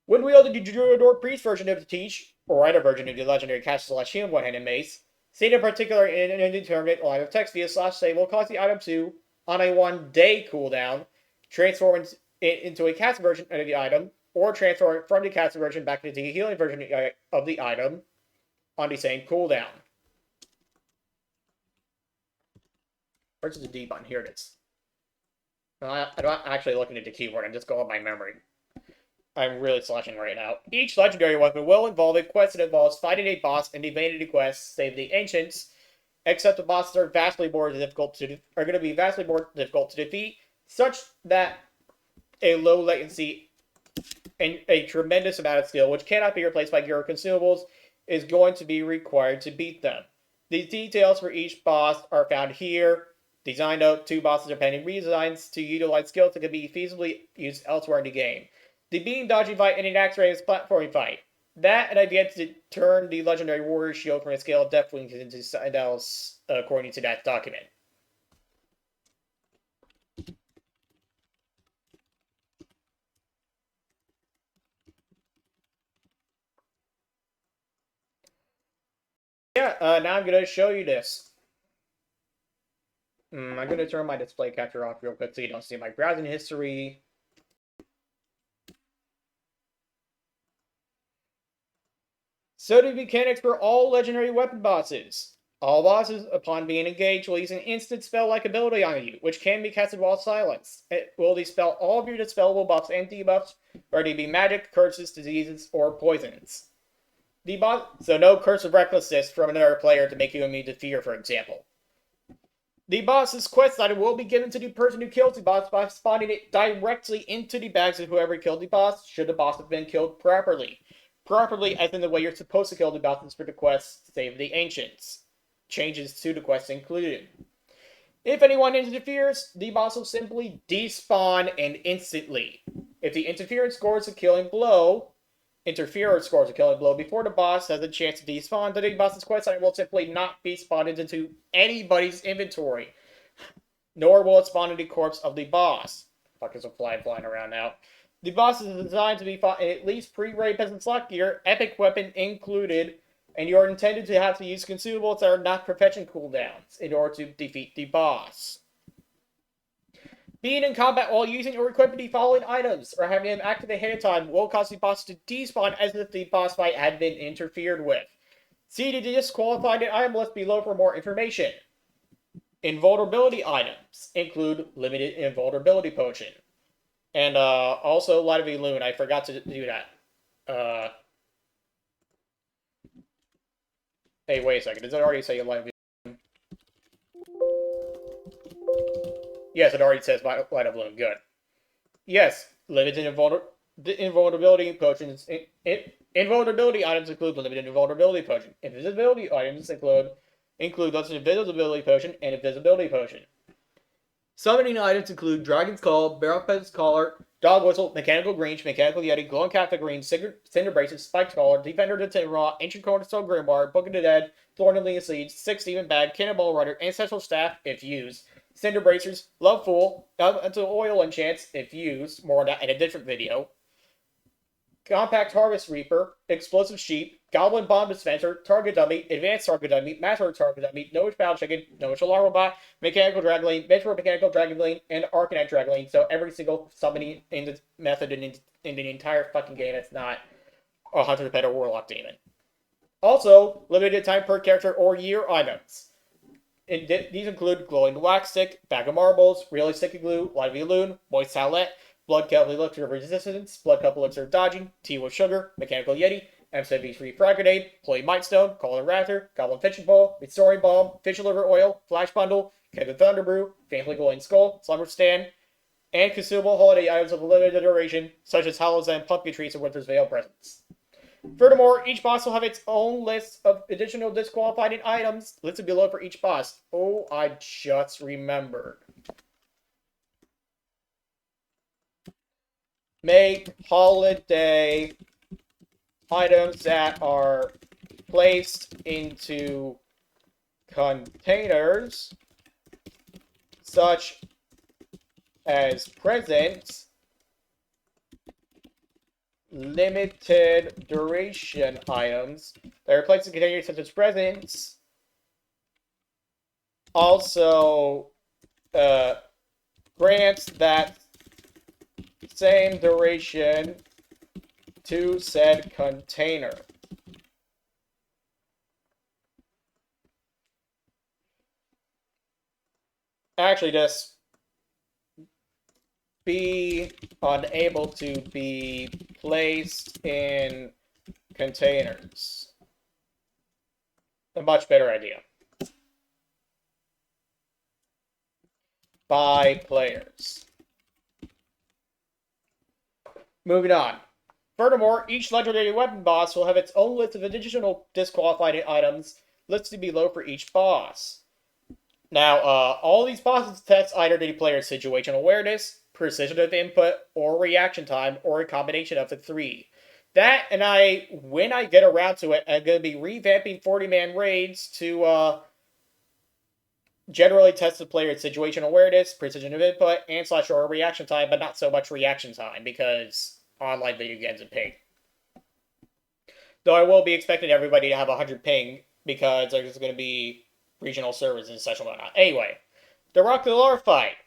When wielding the Druid or Priest version of the Teach, or either version of the legendary Cast Celestial one-handed mace, seen in particular in an indeterminate line of text via /save will cause the item to, on a 1-day cooldown, transform into a cast version of the item, or transfer it from the cast version back into the healing version of the item on the same cooldown. Where's the D button? Here it is. I'm not actually looking at the keyboard, I'm just going by memory. I'm really slashing right now. Each legendary weapon will involve a quest that involves fighting a boss and evading the quest, save the ancients, except the bosses are going to be vastly more difficult to defeat, such that a low latency and a tremendous amount of skill, which cannot be replaced by gear or consumables, is going to be required to beat them. The details for each boss are found here. Design note, 2 bosses are pending redesigns to utilize skills that can be feasibly used elsewhere in the game. The beam dodging fight and an axe raise platforming fight. That, and I've yet to turn the legendary warrior shield from a scale of Deathwing into something else, according to that document. Yeah, now I'm going to show you this. I'm going to turn my display capture off real quick so you don't see my browsing history. So do mechanics for all legendary weapon bosses. All bosses, upon being engaged, will use an instant spell-like ability on you, which can be casted while silenced. It will dispel all of your dispellable buffs and debuffs, whether they be magic, curses, diseases, or poisons. So no curse of recklessness from another player to make you immune to fear, for example. The boss's quest item will be given to the person who kills the boss by spawning it directly into the bags of whoever killed the boss, should the boss have been killed properly. Properly, as in the way you're supposed to kill the bosses for the quest, Save the Ancients. Changes to the quest included. If anyone interferes, the boss will simply despawn and instantly. If the interferer scores a killing blow before the boss has a chance to despawn, then the boss's quest item will simply not be spawned into anybody's inventory, nor will it spawn in the corpse of the boss. Fuck, there's a fly flying around now. The boss is designed to be fought in at least pre-raid peasant slot gear, epic weapon included, and you are intended to have to use consumables that are not perfection cooldowns in order to defeat the boss. Being in combat while using or equipping the following items, or having them active ahead of time, will cause the boss to despawn as if the boss fight had been interfered with. See the disqualified item list below for more information. Invulnerability items include limited invulnerability potion. And also Light of Elune. I forgot to do that. Hey, wait a second. Does it already say Light of Elune? Yes, it already says Light of Elune. Good. Yes, limited invulnerability potions. Invulnerability items include limited invulnerability potion. Invisibility items include those invisibility potion and invisibility potion. Summoning items include Dragon's Call, Barrelpet's Collar, Dog Whistle, Mechanical Greens, Mechanical Yeti, Glowing Catholic Green, Cinder Braces, Spiked Collar, Defender to Tinraw, Ancient Cornerstone Grimoire, Book of the Dead, Thorn and Lean Seeds, Six Demon Bag, Cannonball Rider, Ancestral Staff, if used, Cinder Bracers, Love Fool, Elemental Oil Enchants, if used, more on that in a different video, Compact Harvest Reaper, Explosive Sheep, Goblin Bomb Dispenser, Target Dummy, Advanced Target Dummy, Master Target Dummy, Novice Battle Chicken, Novice Alarm Robot, Mechanical Dragoline, Metro Mechanical Dragoline, and Arcanite Dragoline. So every single summoning in the method in the entire fucking game that's not a Hunter Pet or Warlock Demon. Also, limited time per character or year items. These include Glowing Wax Stick, Bag of Marbles, Really Sticky Glue, Light of Elune, Moist Towelette, Blood Cup Elixir of Resistance, Blood Cup Elixir of Dodging, Tea with Sugar, Mechanical Yeti, M73 Frag Grenade, Employee Might Stone, Calling Raptor, Goblin Fishing Bowl, Restoring Bomb, Fish Liver Oil, Flash Bundle, Keg of Thunder Brew, Faintly Glowing Skull, Slumber Stand, and consumable holiday items of limited duration, such as Hallow's End, Pumpkin Treats, and Winter's Veil presents. Furthermore, each boss will have its own list of additional disqualifying items listed below for each boss. Oh, I just remembered. Make holiday items that are placed into containers, such as presents, limited duration items that are placed in containers such as presents. Also, grants that same duration to said container. Actually, just be unable to be placed in containers. A much better idea. By players. Moving on. Furthermore, each legendary weapon boss will have its own list of additional disqualified items listed below for each boss. Now, all these bosses test either the player's situational awareness, precision of input, or reaction time, or a combination of the three. That, and when I get around to it, I'm going to be revamping 40-man raids to generally test the player's situational awareness, precision of input, and / or reaction time, but not so much reaction time, because online video games are ping. Though I will be expecting everybody to have 100 ping, because there's going to be regional servers and such and whatnot. Anyway, the Rock the Lar fight.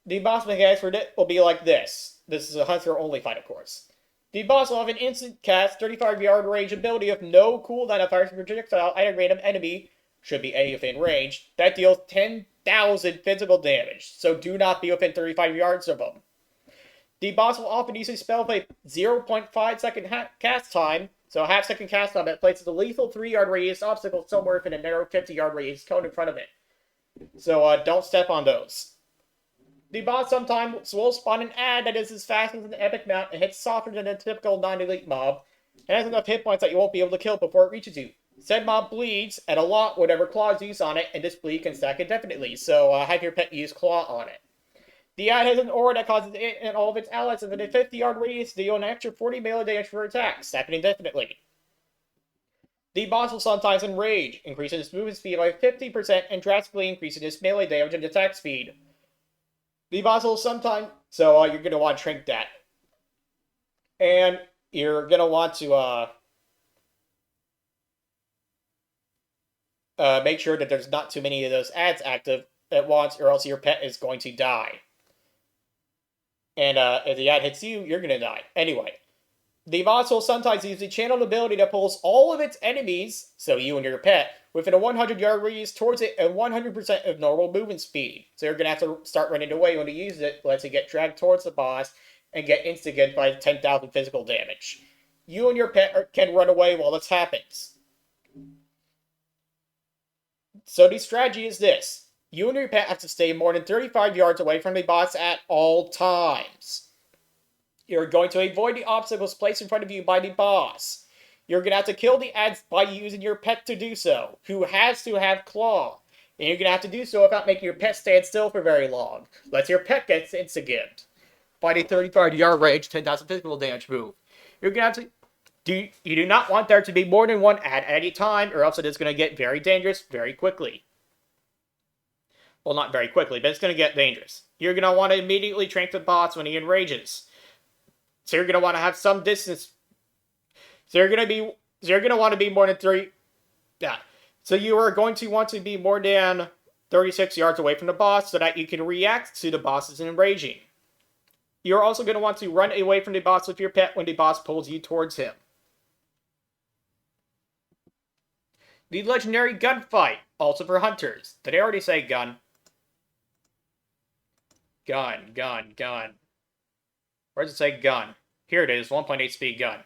The boss mechanics for it will be like this. This is a hunter-only fight, of course. The boss will have an instant cast 35-yard range ability with no cooldown that fires a projectile at a random enemy, should be any within range, that deals 10,000 physical damage, so do not be within 35 yards of them. The boss will often use a spell with a 0.5 second cast time, so a half second cast time that places a lethal 3-yard radius obstacle somewhere within a narrow 50-yard radius cone in front of it. So don't step on those. The boss sometimes will spawn an ad that is as fast as an epic mount and hits softer than a typical non-elite mob, and has enough hit points that you won't be able to kill before it reaches you. Said mob bleeds, and a lot whatever claws use on it, and this bleed can stack indefinitely, so have your pet use claw on it. The ad has an aura that causes it and all of its allies within a 50-yard radius to deal an extra 40 melee damage for attacks, stacking indefinitely. The boss will sometimes enrage, increasing its movement speed by 50% and drastically increasing its melee damage and attack speed. The boss will sometimes... So you're going to want to shrink that. And you're going to want to make sure that there's not too many of those ads active at once, or else your pet is going to die. And if the ad hits you, you're going to die. Anyway, the boss will sometimes use the channeled ability that pulls all of its enemies, so you and your pet, within a 100-yard radius towards it at 100% of normal movement speed. So you're going to have to start running away when you use it, lets you get dragged towards the boss and get instigated by 10,000 physical damage. You and your pet can run away while this happens. So the strategy is this. You and your pet have to stay more than 35 yards away from the boss at all times. You're going to avoid the obstacles placed in front of you by the boss. You're going to have to kill the ads by using your pet to do so, who has to have claw. And you're going to have to do so without making your pet stand still for very long, lest your pet gets instigated by the 35-yard range, 10,000 physical damage move. You're going to have to... You do not want there to be more than one ad at any time, or else it is going to get very dangerous very quickly. Well, not very quickly, but it's going to get dangerous. You're going to want to immediately trank the boss when he enrages. So you're going to want to have some distance. So you're going to want to be more than 3... Yeah. So you are going to want to be more than 36 yards away from the boss so that you can react to the boss's enraging. You're also going to want to run away from the boss with your pet when the boss pulls you towards him. The legendary gunfight, also for hunters. Did I already say gun? Gun. Where does it say gun? Here it is, 1.8 speed gun.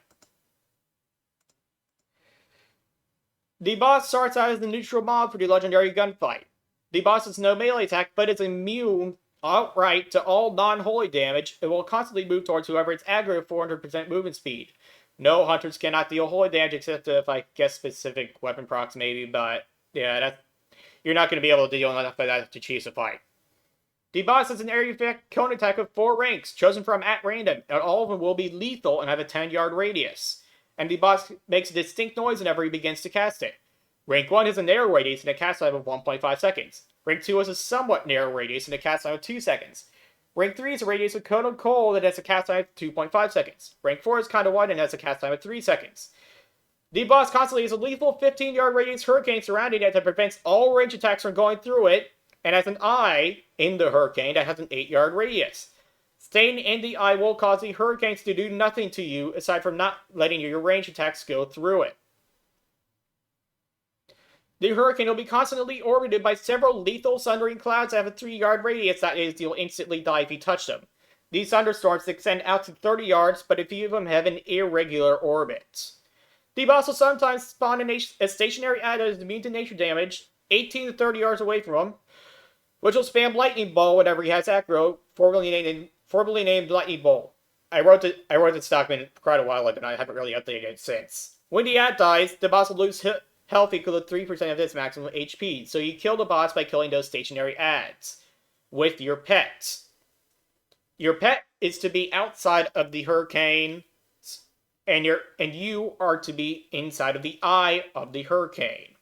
The boss starts out as the neutral mob for the legendary gunfight. The boss has no melee attack, but is immune outright to all non-holy damage, and will constantly move towards whoever is aggro at 400% movement speed. No hunters cannot deal holy damage except if I guess specific weapon procs maybe, but yeah, you're not going to be able to deal enough of that to choose a fight. The boss has an area effect cone attack of 4 ranks, chosen from at random, and all of them will be lethal and have a 10-yard radius. And the boss makes a distinct noise whenever he begins to cast it. Rank 1 has a narrow radius and a cast time of 1.5 seconds. Rank 2 has a somewhat narrow radius and a cast time of 2 seconds. Rank 3 is a radius with cone of cold that has a cast time of 2.5 seconds. Rank 4 is kind of wide and has a cast time of 3 seconds. The boss constantly has a lethal 15-yard radius hurricane surrounding it that prevents all range attacks from going through it, and has an eye in the hurricane that has an 8-yard radius. Staying in the eye will cause the hurricanes to do nothing to you, aside from not letting your range attacks go through it. The hurricane will be constantly orbited by several lethal sundering clouds that have a 3-yard radius, that is, you'll instantly die if you touch them. These thunderstorms extend out to 30 yards, but a few of them have an irregular orbit. The boss will sometimes spawn a stationary ad that is immune to nature damage, 18 to 30 yards away from him, which will spam Lightning Ball whenever he has aggro, formerly named Lightning Bolt. I wrote this document quite a while ago, and I haven't really updated it since. When the ad dies, the boss will lose health equal to 3% of its maximum HP, so you kill the boss by killing those stationary ads with your pet. Your pet is to be outside of the hurricane, and you are to be inside of the eye of the hurricane.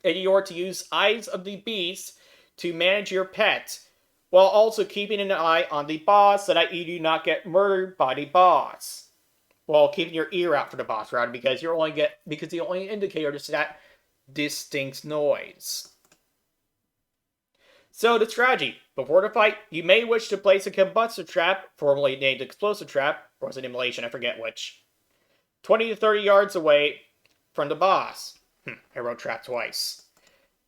And you are to use Eyes of the Beast to manage your pet, while also keeping an eye on the boss so that you do not get murdered by the boss. While keeping your ear out for the boss, rather, because the only indicator is that distinct noise. So the strategy. Before the fight, you may wish to place a combustion trap, formerly named explosive trap, or was it immolation, I forget which, 20 to 30 yards away from the boss. I wrote trap twice.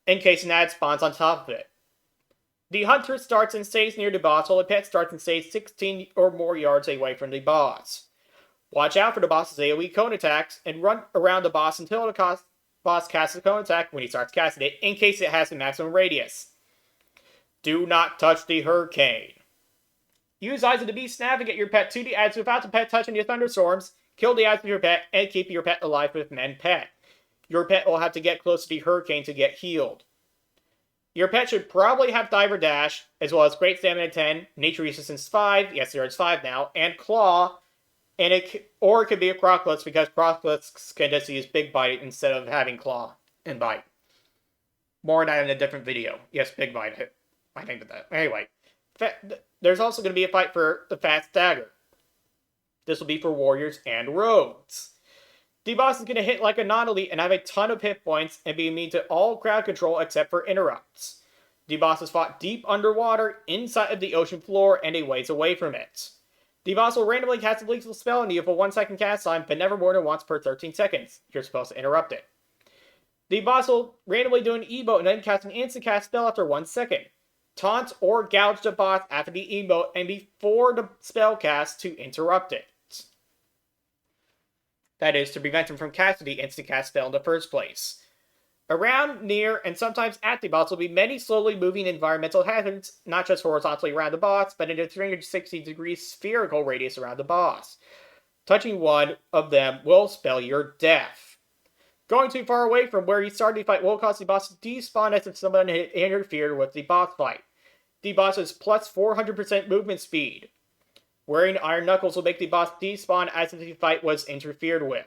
In case an ad spawns on top of it. The hunter starts and stays near the boss, while the pet starts and stays 16 or more yards away from the boss. Watch out for the boss's AoE cone attacks, and run around the boss until the boss casts a cone attack when he starts casting it, in case it has a maximum radius. Do not touch the hurricane. Use Eyes of the Beast to navigate your pet to the edge without the pet touching the thunderstorms. Kill the eyes of your pet, and keep your pet alive with Mend Pet. Your pet will have to get close to the hurricane to get healed. Your pet should probably have Diver Dash, as well as Great Stamina 10, Nature Resistance 5, yes there is 5 now, and Claw, or it could be a Crocodile because Crocodiles can just use Big Bite instead of having Claw and Bite. More on that in a different video. Yes, Big Bite. I think that. Anyway, there's also going to be a fight for the Fast Dagger. This will be for warriors and rogues. The boss is going to hit like a non-elite and have a ton of hit points and be immune to all crowd control except for interrupts. The boss is fought deep underwater, inside of the ocean floor, and a ways away from it. The boss will randomly cast a lethal spell on you for 1 second cast time, but never more than once per 13 seconds. You're supposed to interrupt it. The boss will randomly do an emote and then cast an instant cast spell after 1 second. Taunt or gouge the boss after the emote and before the spell cast to interrupt it. That is, to prevent him from casting the instant cast spell in the first place. Around, near, and sometimes at the boss will be many slowly moving environmental hazards, not just horizontally around the boss, but in a 360-degree spherical radius around the boss. Touching one of them will spell your death. Going too far away from where you started the fight will cause the boss to despawn as if someone had interfered with the boss fight. The boss has plus 400% movement speed. Wearing Iron Knuckles will make the boss despawn as if the fight was interfered with.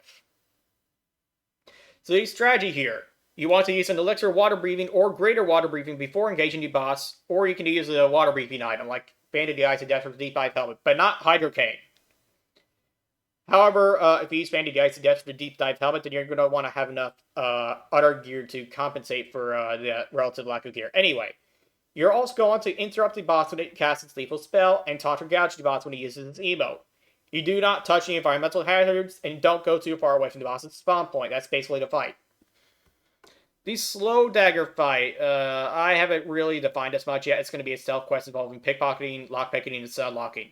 So the strategy here. You want to use an Elixir Water Breathing or Greater Water Breathing before engaging the boss, or you can use a Water Breathing item like Banded the Eyes of Death or the D5 Helmet, but not Hydrocane. However, if you use Banded the Eyes of Death for the Deep Dive Helmet, then you're going to want to have enough other gear to compensate for the relative lack of gear. Anyway, you're also going to interrupt the boss when it casts its lethal spell, and taunt or gouge the boss when he uses its emote. You do not touch any environmental hazards, and don't go too far away from the boss's spawn point. That's basically the fight. The slow dagger fight, I haven't really defined as much yet. It's going to be a stealth quest involving pickpocketing, lockpicking, and sudlocking.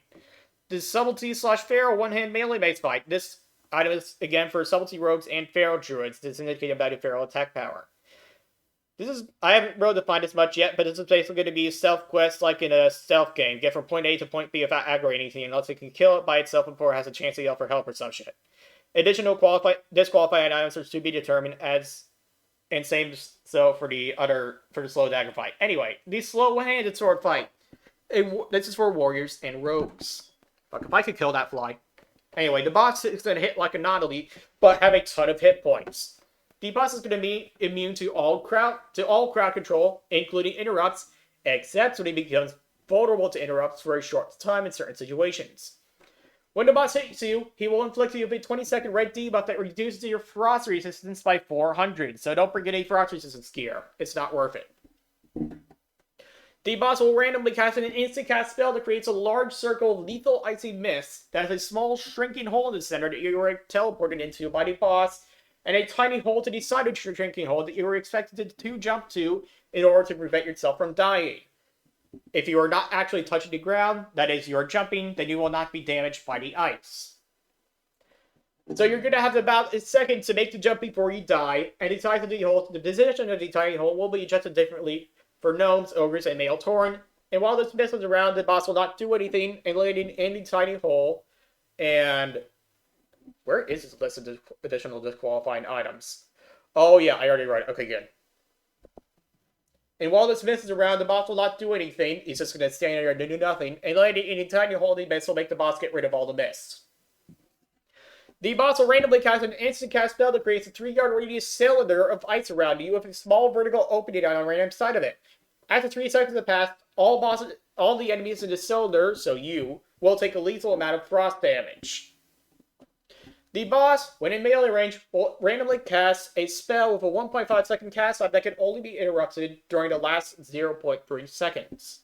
The subtlety / feral one-hand melee mace fight. This item is, again, for subtlety rogues and feral druids. This is indicated about a feral attack power. I haven't really defined as much yet, but this is basically going to be a stealth quest like in a stealth game. Get from point A to point B without aggroing anything, unless it can kill it by itself before it has a chance to yell for help or some shit. Additional disqualified items are to be determined as, and same so for the slow dagger fight. Anyway, the slow one-handed sword fight. This is for warriors and rogues. Fuck, if I could kill that fly. Anyway, the boss is going to hit like a non-elite, but have a ton of hit points. The boss is going to be immune to all crowd control, including interrupts, except when he becomes vulnerable to interrupts for a short time in certain situations. When the boss hits you, he will inflict you with a 20-second red debuff that reduces your frost resistance by 400, so don't bring any frost resistance gear. It's not worth it. The boss will randomly cast an instant cast spell that creates a large circle of lethal icy mist that has a small shrinking hole in the center that you are teleported into by the boss, and a tiny hole to the side of the shrinking hole that you are expected to jump to in order to prevent yourself from dying. If you are not actually touching the ground, that is, you are jumping, then you will not be damaged by the ice. So you're going to have about a second to make the jump before you die, and the position of the tiny hole will be adjusted differently for gnomes, ogres, and male tauren. And while this mist is around, the boss will not do anything, and landing in the tiny hole. And where is this list of additional disqualifying items? Oh yeah, I already wrote it. Okay, good. And while this mist is around, the boss will not do anything. He's just going to stand there and do nothing. And landing in a tiny hole in the mist will make the boss get rid of all the mist. The boss will randomly cast an instant cast spell that creates a 3-yard radius cylinder of ice around you with a small vertical opening on a random side of it. After 3 seconds have passed, all the enemies in the cylinder, so you, will take a lethal amount of frost damage. The boss, when in melee range, will randomly cast a spell with a 1.5 second cast time that can only be interrupted during the last 0.3 seconds.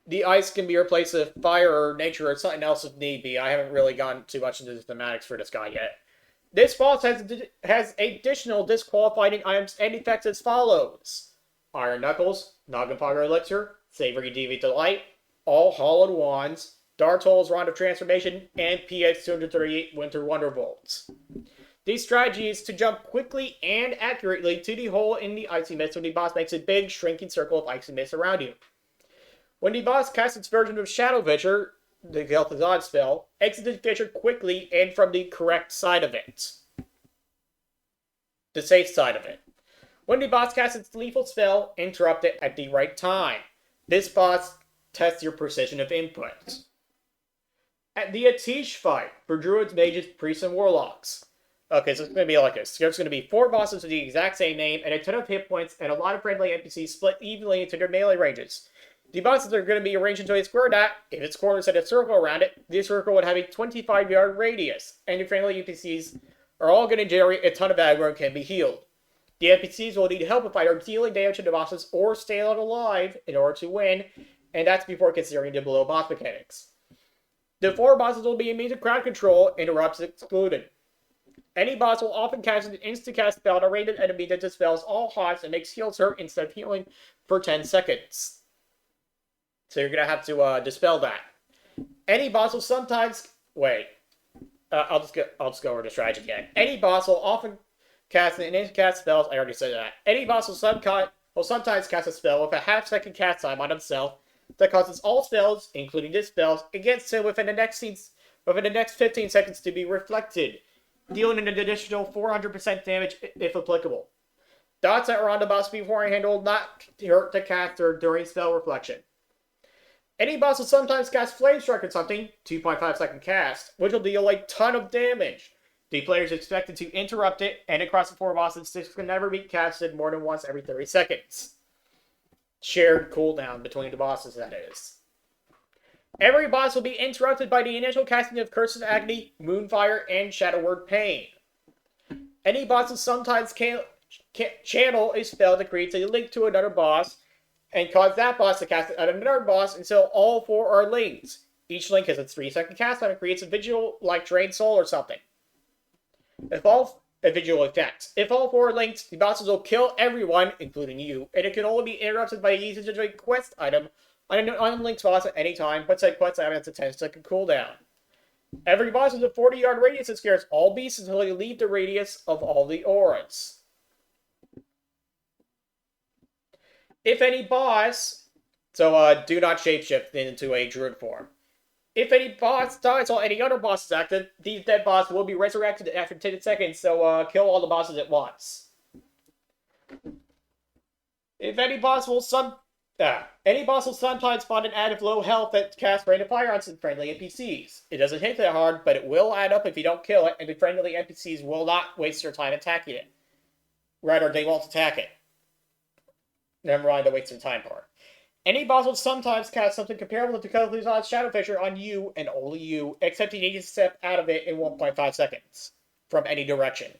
The ice can be replaced with fire or nature or something else if need be. I haven't really gone too much into the thematics for this guy yet. This boss has additional disqualifying items and effects as follows: Iron Knuckles, Nagapogger Elixir, Savory Deviant Delight, all Hollowed Wands, Dartol's Rod of Transformation, and PX 238 Winter Wonderbolts. These strategies to jump quickly and accurately to the hole in the icy mist when the boss makes a big shrinking circle of icy mist around you. When the boss casts its version of Shadow Fissure, the Gel'Thuzad spell, exit the fissure quickly and from the correct side of it. The safe side of it. When the boss casts its lethal spell, interrupt it at the right time. This boss tests your precision of input. At the Atish fight for druids, mages, priests, and warlocks. Okay, so it's going to be like this. There's going to be 4 bosses with the exact same name and a ton of hit points and a lot of friendly NPCs split evenly into their melee ranges. The bosses are going to be arranged into a square dot. If its corners had a circle around it, this circle would have a 25-yard radius, and your friendly NPCs are all going to generate a ton of aggro and can be healed. The NPCs will need help if either dealing damage to the bosses or staying alive in order to win, and that's before considering the below boss mechanics. The 4 bosses will be immune to crowd control, interrupts excluded. Any boss will often cast an instant-cast spell on a random enemy that dispels all haunts and makes heals hurt instead of healing for 10 seconds. So you're going to have to dispel that. Any boss will sometimes... Wait. I'll just go over the strategy again. Any boss will often cast an instant-cast spell. I already said that. Any boss will sometimes cast a spell with a half-second cast time on himself that causes all spells, including this spell, against him within the next 15 seconds to be reflected, dealing an additional 400% damage if applicable. Dots that are on the boss beforehand will not hurt the caster during spell reflection. Any boss will sometimes cast Flame Strike or something, 2.5 second cast, which will deal a ton of damage. The player is expected to interrupt it, and across the 4 bosses, this can never be casted more than once every 30 seconds. Shared cooldown between the bosses, that is. Every boss will be interrupted by the initial casting of Curse of Agony, Moonfire, and Shadow Word Pain. Any boss will sometimes channel a spell that creates a link to another boss, and cause that boss to cast it at another boss until all 4 are linked. Each link has a 3-second cast time and creates a visual like Drained Soul or something. A visual effect. If all 4 are linked, the bosses will kill everyone, including you, and it can only be interrupted by the usage of a quest item on an unlinked boss at any time, but said quest item has a 10-second cooldown. Every boss has a 40-yard radius that scares all beasts until they leave the radius of all the auras. If any boss... So, do not shapeshift into a druid form. If any boss dies while any other boss is active, these dead bosses will be resurrected after 10 seconds, so kill all the bosses at once. If any boss will sometimes spawn an ad of low health that casts random fire on some friendly NPCs. It doesn't hit that hard, but it will add up if you don't kill it, and the friendly NPCs will not waste their time attacking it. Rather, they won't attack it. Never mind the waste of time part. Any boss will sometimes cast something comparable to Gel'Thuzad's Shadow Fissure on you and only you, except you need to step out of it in 1.5 seconds from any direction.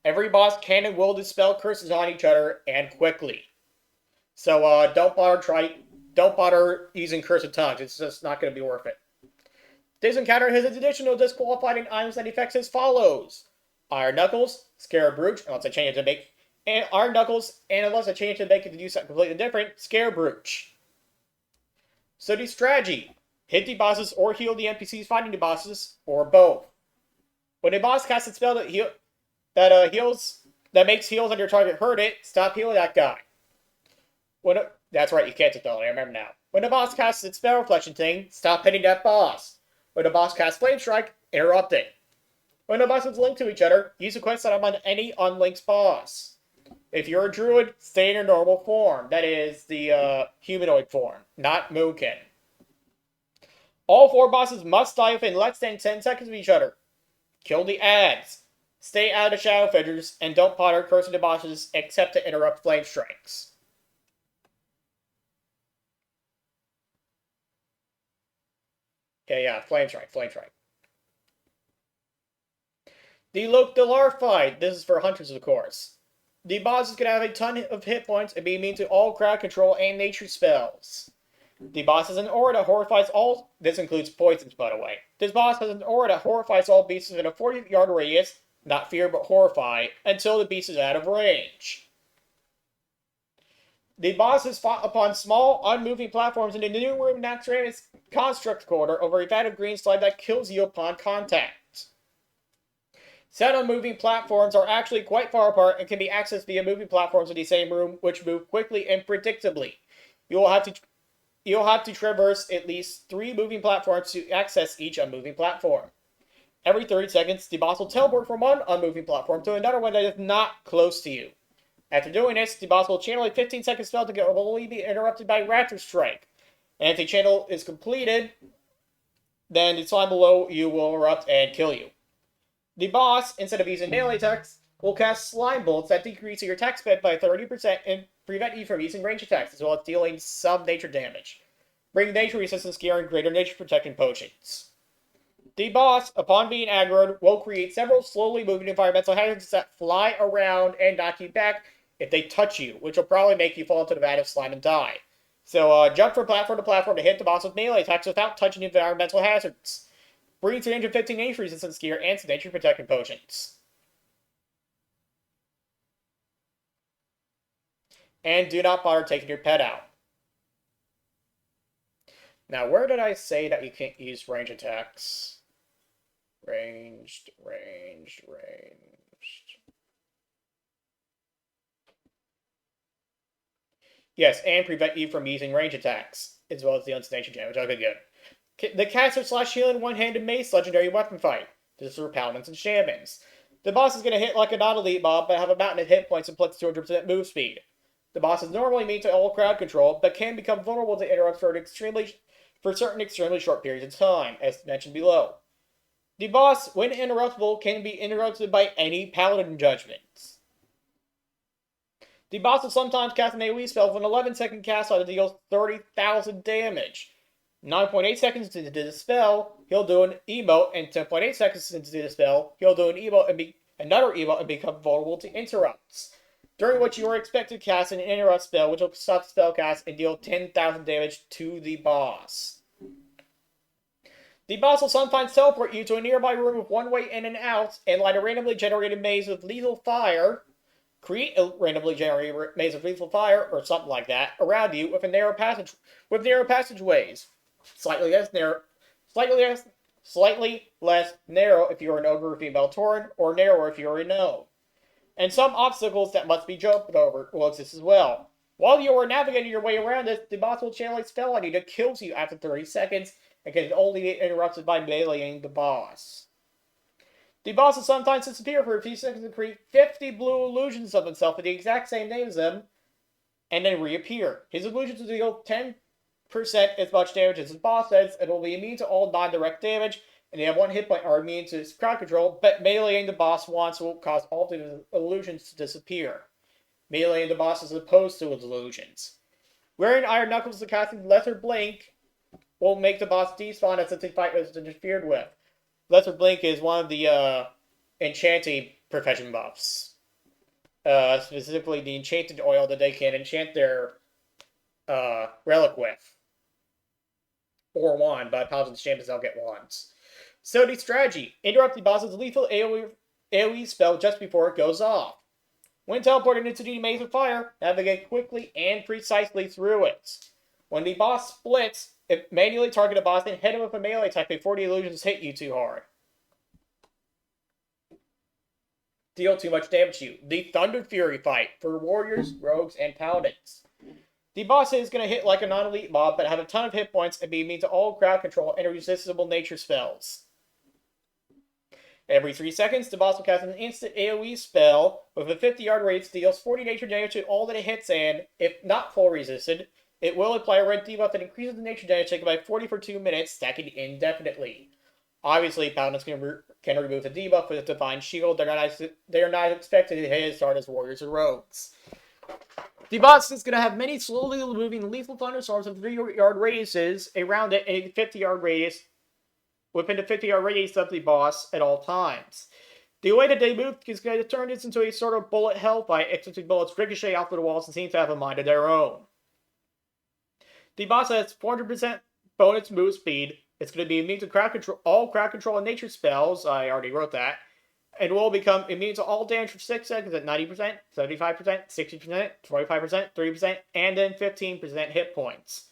Every boss can and will dispel curses on each other and quickly. So don't bother using Curse of Tongues. It's just not going to be worth it. This encounter has additional disqualifying items and effects as follows: Iron Knuckles, Scarab Brooch, unless I change it to make and Iron Knuckles, and unless I change it to make it to do something completely different, Scarab Brooch. So the strategy: hit the bosses or heal the NPCs fighting the bosses, or both. When a boss casts a spell that makes heals on your target hurt it, stop healing that guy. That's right, you can't dispel it, I remember now. When a boss casts its spell reflection thing, stop hitting that boss. When a boss casts Flame Strike, interrupt it. When the bosses link to each other, use a quest item on any unlinked boss. If you're a druid, stay in your normal form. That is, the humanoid form, not Moonkin. All 4 bosses must die within less than 10 seconds of each other. Kill the ads. Stay out of Shadow Fissures, and don't bother cursing the bosses except to interrupt Flame Strikes. Yeah, Flame Strike, Flame Strike. The Localar fight. This is for hunters, of course. The boss is going to have a ton of hit points and be immune to all crowd control and nature spells. The boss has an aura that horrifies all. This includes poisons, by the way. This boss has an aura that horrifies all beasts within a 40-yard radius, not fear but horrify, until the beast is out of range. The boss is fought upon small, unmoving platforms in the new room Naxxramas construct corridor over a vat of green slime that kills you upon contact. Said unmoving platforms are actually quite far apart and can be accessed via moving platforms in the same room, which move quickly and predictably. You'll have to traverse at least 3 moving platforms to access each unmoving platform. Every 30 seconds, the boss will teleport from one unmoving platform to another one that is not close to you. After doing this, the boss will channel a 15-second spell to get only be interrupted by Raptor Strike. And if the channel is completed, then the slime below you will erupt and kill you. The boss, instead of using melee attacks, will cast slime bolts that decrease your attack speed by 30% and prevent you from using range attacks, as well as dealing some nature damage. Bring nature resistance gear and greater nature protecting potions. The boss, upon being aggroed, will create several slowly moving environmental hazards that fly around and knock you back if they touch you, which will probably make you fall into the vat of slime and die. So jump from platform to platform to hit the boss with melee attacks without touching environmental hazards. Bring 315 nature resistance gear and some nature protecting potions. And do not bother taking your pet out. Now, where did I say that you can't use range attacks? Ranged. Yes, and prevent you from using range attacks, as well as the nature damage. Okay, good. The caster / healing one-handed mace legendary weapon fight. This is for paladins and shamans. The boss is going to hit like a non-elite mob, but have a mountain of hit points and plus 200% move speed. The boss is normally immune to all crowd control, but can become vulnerable to interrupts for certain extremely short periods of time, as mentioned below. The boss, when interruptible, can be interrupted by any paladin judgments. The boss will sometimes cast an AoE spell with an 11-second cast that deals 30,000 damage. 9.8 seconds into the spell, he'll do an emote, and 10.8 seconds into the spell, he'll do an emote and another emote and become vulnerable to interrupts. During which you are expected to cast an interrupt spell, which will stop the spell cast and deal 10,000 damage to the boss. The boss will sometimes teleport you to a nearby room with one way in and out, and light a randomly generated maze of lethal fire, create a randomly generated maze of lethal fire, or something like that, around you with narrow passageways. Slightly less narrow if you're an ogre or female tauren, or narrower if you're a gnome. And some obstacles that must be jumped over will exist as well. While you are navigating your way around this, the boss will channel a spell on you that kills you after 30 seconds and can only be interrupted by meleeing the boss. The boss will sometimes disappear for a few seconds and create 50 blue illusions of himself with the exact same name as them, and then reappear. His illusions will deal 10% as much damage as his boss does, and will be immune to all non-direct damage, and they have 1 hit point are immune to crowd control, but meleeing the boss once will cause all the illusions to disappear. Meleeing the boss is opposed to his illusions. Wearing Iron Knuckles and casting Lesser Blink will make the boss despawn as the fight was interfered with. Lesser Blink is one of the enchanting profession buffs. Specifically the enchanted oil that they can enchant their relic with. Or wand, but paladins and shamans don't get wands. So the strategy. Interrupt the boss's lethal AoE spell just before it goes off. When teleported into the maze of fire, navigate quickly and precisely through it. When the boss splits, manually target a boss and hit him with a melee attack before the illusions hit you too hard. Deal too much damage to you. The Thunder Fury fight for warriors, rogues, and paladins. The boss is going to hit like a non-elite mob, but have a ton of hit points and be immune to all crowd control and irresistible nature spells. Every 3 seconds, the boss will cast an instant AoE spell with a 50-yard radius, deals 40 nature damage to all that it hits, and, if not full resisted, it will apply a red debuff that increases the nature damage taken by 40 for 2 minutes, stacking indefinitely. Obviously, paladins can remove the debuff with a divine shield. They are not expected to hit as hard as warriors or rogues. The boss is going to have many slowly moving lethal thunderstorms of 3-yard radiuses around it, and a 50-yard radius within the 50-yard radius of the boss at all times. The way that they move is going to turn this into a sort of bullet hell fight, except the bullets ricochet off of the walls and seem to have a mind of their own. The boss has 400% bonus move speed. It's going to be immune to crowd control, all crowd control and nature spells. I already wrote that. And will become immune to all damage for 6 seconds at 90%, 75%, 60%, 25%, 30%, and then 15% hit points.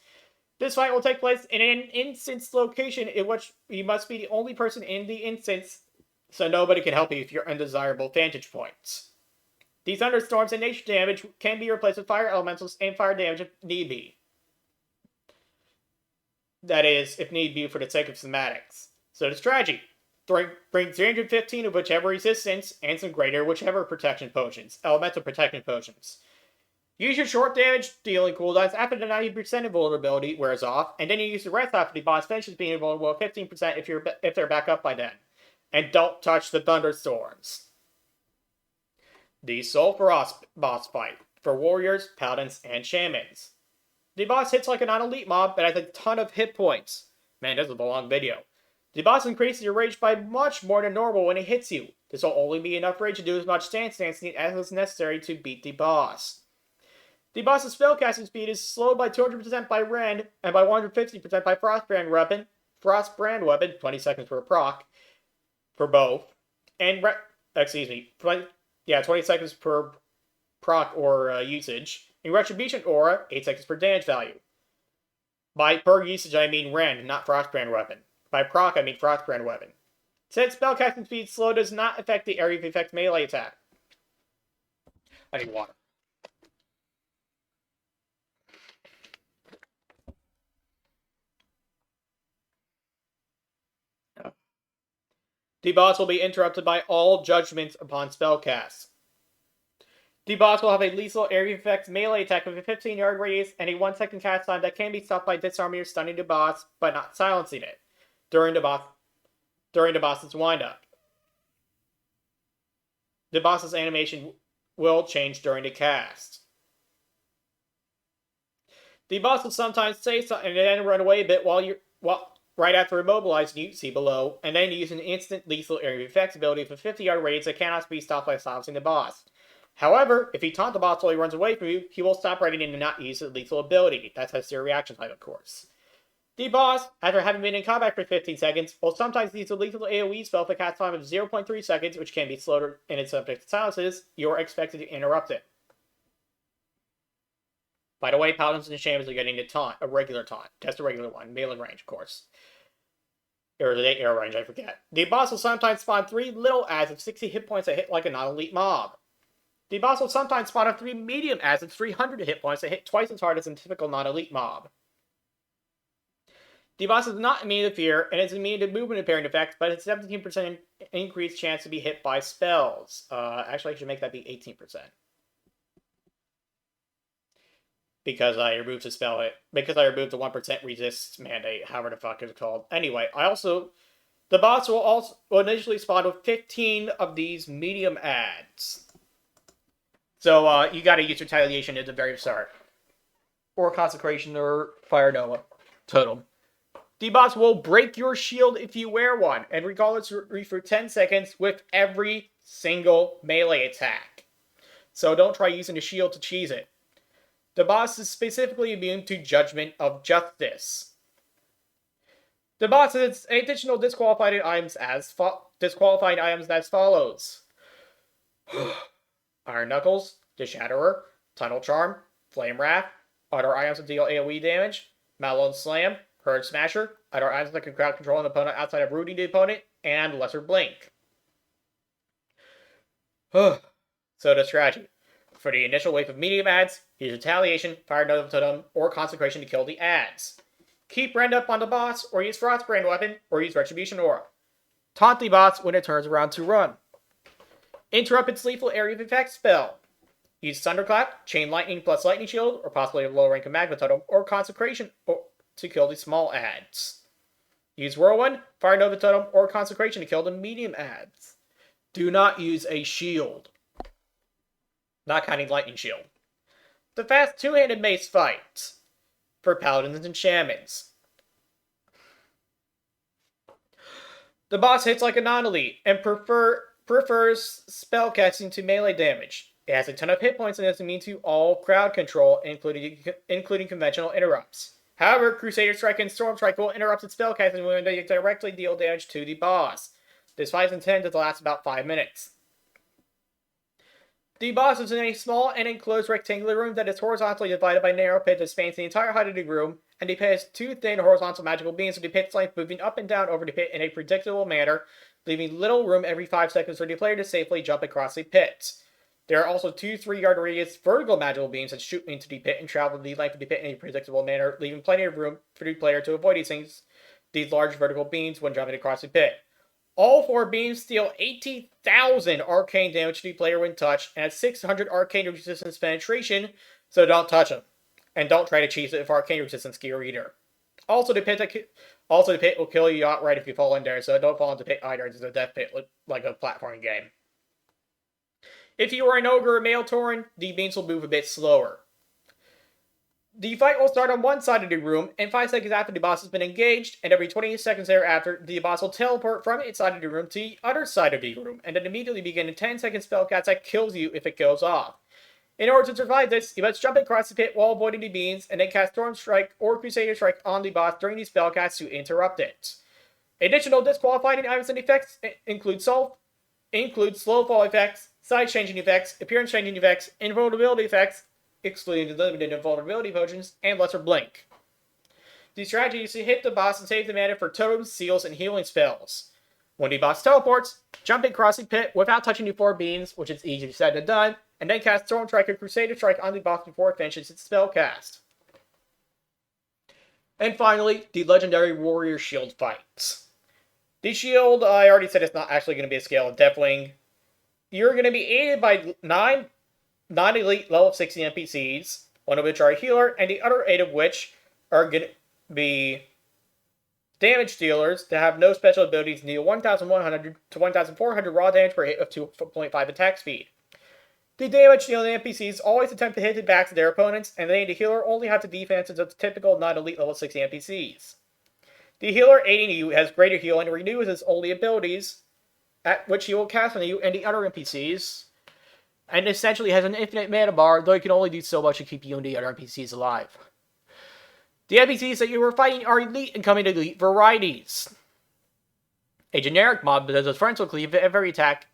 This fight will take place in an instance location in which you must be the only person in the instance, so nobody can help you if you're undesirable vantage points. These thunderstorms and nature damage can be replaced with fire elementals and fire damage if need be. That is, if need be for the sake of thematics. So the strategy. Bring 315 of whichever resistance and some greater whichever protection potions. Elemental protection potions. Use your short damage dealing cooldowns after the 90% invulnerability wears off, and then you use the rest after the boss finishes being invulnerable at 15% if they're back up by then. And don't touch the thunderstorms. The Soul Frost boss fight for warriors, paladins, and shamans. The boss hits like a non-elite mob, but has a ton of hit points. Man, this is a long video. The boss increases your rage by much more than normal when it hits you. This will only be enough rage to do as much stance dancing as is necessary to beat the boss. The boss's spellcasting speed is slowed by 200% by Rend, and by 150% by Frostbrand weapon, 20 seconds per proc, for both, and 20 seconds per proc or usage. In Retribution Aura, 8 seconds per damage value. By per usage, I mean Rend, not Frostbrand weapon. By proc, I mean Frostbrand weapon. Since spellcasting speed slow does not affect the area of effect melee attack. I need water. The boss will be interrupted by all judgments upon spellcasts. The boss will have a lethal area effect melee attack with a 15-yard radius and a 1-second cast time that can be stopped by disarming or stunning the boss, but not silencing it during the boss's windup. The boss's animation will change during the cast. The boss will sometimes say something and then run away a bit right after immobilizing you, see below, and then use an instant lethal area effects ability for 50-yard radius that cannot be stopped by silencing the boss. However, if you taunt the boss while he runs away from you, he will stop running and not use the lethal ability. That has your reaction time, of course. The boss, after having been in combat for 15 seconds, will sometimes use a lethal AoE spell for cast time of 0.3 seconds, which can be slowed and it's subject to silences. You are expected to interrupt it. By the way, paladins and shamans are getting a regular taunt. Just a regular one. Melee range, of course. Or the arrow range, I forget. The boss will sometimes spawn 3 little adds of 60 hit points that hit like a non-elite mob. The boss will sometimes spawn 3 medium adds of 300 hit points that hit twice as hard as a typical non-elite mob. The boss is not immune to fear, and is immune to movement impairing effects, but it's 17% increased chance to be hit by spells. Actually, I should make that be 18%. Because I removed the spell hit. Because I removed the 1% resist mandate, however the fuck it's called. Anyway, the boss will initially spawn with 15 of these medium adds. So, you gotta use Retaliation at the very start. Or Consecration or Fire Nova. Totem. The boss will break your shield if you wear one, and recall its for 10 seconds with every single melee attack. So don't try using the shield to cheese it. The boss is specifically immune to Judgment of Justice. The boss has additional disqualified items as follows. Iron Knuckles, the Shatterer, Tunnel Charm, Flame Wrath, other items that deal AoE damage, Malone Slam, Herd Smasher, other items that can crowd control an opponent outside of rooting the opponent, and Lesser Blink. So the strategy. For the initial wave of medium adds, use Retaliation, Fire Nova Totem, or Consecration to kill the adds. Keep Rend up on the boss, or use Frostbrand weapon, or use Retribution Aura. Taunt the boss when it turns around to run. Interrupt its lethal area of effect spell. Use Thunderclap, Chain Lightning plus Lightning Shield, or possibly a low rank of Magma Totem, or Consecration to kill the small adds. Use Whirlwind, Fire Nova Totem, or Consecration to kill the medium adds. Do not use a shield. Not counting Lightning Shield. The fast two-handed mace fight for paladins and shamans. The boss hits like a non-elite and prefers spellcasting to melee damage. It has a ton of hit points and is immune to all crowd control, including conventional interrupts. However, Crusader Strike and Storm Strike will interrupt its spellcasting when they directly deal damage to the boss. This fight is intended to last about 5 minutes. The boss is in a small and enclosed rectangular room that is horizontally divided by a narrow pit that spans the entire height of the room, and the pit has 2 thin horizontal magical beams with the pit's length moving up and down over the pit in a predictable manner, leaving little room every 5 seconds for the player to safely jump across the pit. There are also 2 3-yard radius vertical magical beams that shoot into the pit and travel the length of the pit in a predictable manner, leaving plenty of room for the player to avoid these large vertical beams when jumping across the pit. All 4 beams deal 18,000 arcane damage to the player when touched, and have 600 arcane resistance penetration, so don't touch them. And don't try to cheese it with arcane resistance gear either. Also, the pit will kill you outright if you fall in there, so don't fall into the pit either. It's a death pit like a platforming game. If you are an ogre or male tauren, the beams will move a bit slower. The fight will start on one side of the room, and 5 seconds after the boss has been engaged, and every 20 seconds thereafter, the boss will teleport from its side of the room to the other side of the room, and then immediately begin a 10-second spellcast that kills you if it goes off. In order to survive this, you must jump across the pit while avoiding the beams, and then cast Storm Strike or Crusader Strike on the boss during the spellcast to interrupt it. Additional disqualifying items and effects include slow fall effects, size changing effects, appearance changing effects, invulnerability effects, excluding the limited invulnerability potions, and lesser blink. The strategy is to hit the boss and save the mana for totems, seals, and healing spells. When the boss teleports, jump across the pit without touching the 4 beams, which is easier said than done, and then cast Storm Strike or Crusader Strike on the boss before it finishes its spell cast. And finally, the legendary Warrior Shield fights. The shield, I already said it's not actually going to be a scale of Deathwing. You're going to be aided by 9 non-elite level 60 NPCs, one of which are a healer, and the other 8 of which are going to be damage dealers that have no special abilities and deal 1,100 to 1,400 raw damage per hit of 2.5 attack speed. The damage dealing NPCs always attempt to hit the backs of their opponents, and they and the healer only have the defenses of the typical non-elite level 60 NPCs. The healer aiding you has greater heal and renews his only abilities, at which he will cast on you and the other NPCs, and essentially has an infinite mana bar, though he can only do so much to keep you and the other NPCs alive. The NPCs that you are fighting are elite and come in elite varieties. A generic mob that does a frontal cleave at every attack,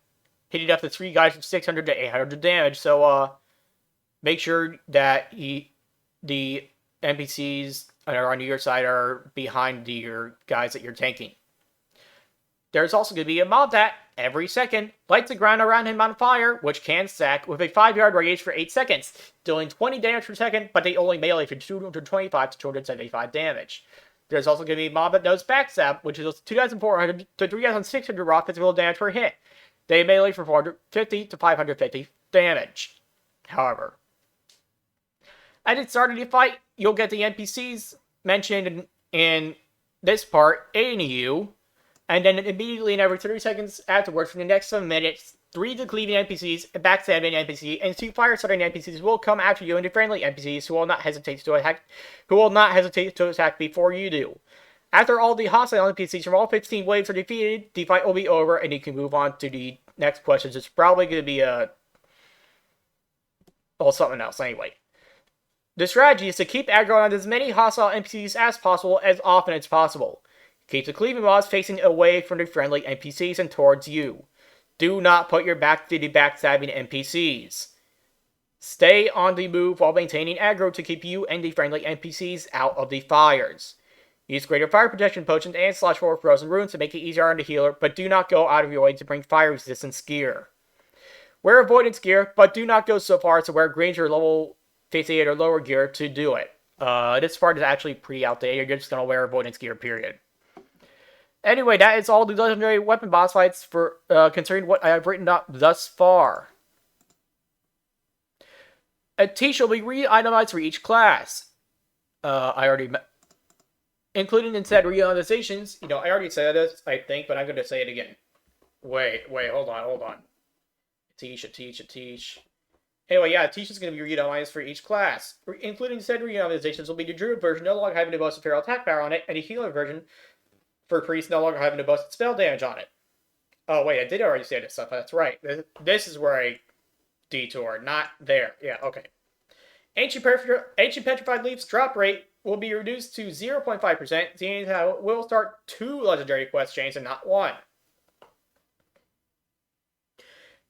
hitting up to 3 guys with 600 to 800 damage, so make sure that the NPCs that are on your side are behind your guys that you're tanking. There's also going to be a mob that, every second, lights the ground around him on fire, which can stack with a 5-yard radius for 8 seconds, dealing 20 damage per second, but they only melee for 225 to 275 damage. There's also going to be a mob that does backstab, which is 2,400 to 3,600 raw physical damage per hit. They melee for 450 to 550 damage. However, at the start of the fight, you'll get the NPCs mentioned in this part aiding you, and then immediately and every 30 seconds afterwards, for the next 7 minutes, 3 decleaving NPCs, a backstabbing NPC, and 2 fire-starting NPCs will come after you, and the friendly NPCs who will not hesitate to attack before you do. After all the hostile NPCs from all 15 waves are defeated, the fight will be over, and you can move on to the next questions. It's probably going to be something else anyway. The strategy is to keep aggro on as many hostile NPCs as possible, as often as possible. Keep the cleaving boss facing away from the friendly NPCs and towards you. Do not put your back to the backstabbing NPCs. Stay on the move while maintaining aggro to keep you and the friendly NPCs out of the fires. Use greater fire protection potions and /4 frozen runes to make it easier on the healer, but do not go out of your way to bring fire resistance gear. Wear avoidance gear, but do not go so far as to wear Granger level 58 or lower gear to do it. This part is actually pretty outdated. You're just going to wear avoidance gear, period. Anyway, that is all the legendary weapon boss fights for concerning what I have written up thus far. A T shall be re-itemized for each class. Including in said re-itemizations, I already said this, I think, but I'm going to say it again. Wait, hold on. A teach. Anyway, yeah, teach is going to be re-itemized for each class. Including said re-itemizations will be the druid version, no longer having the most imperial attack power on it, and the healer version for priests no longer having to boast spell damage on it. Oh wait, I did already say this stuff. That's right. This is where I detour, not there. Yeah, okay. Ancient Petrified Leaf's drop rate will be reduced to 0.5%, seeing how it will start 2 legendary quest chains and not 1.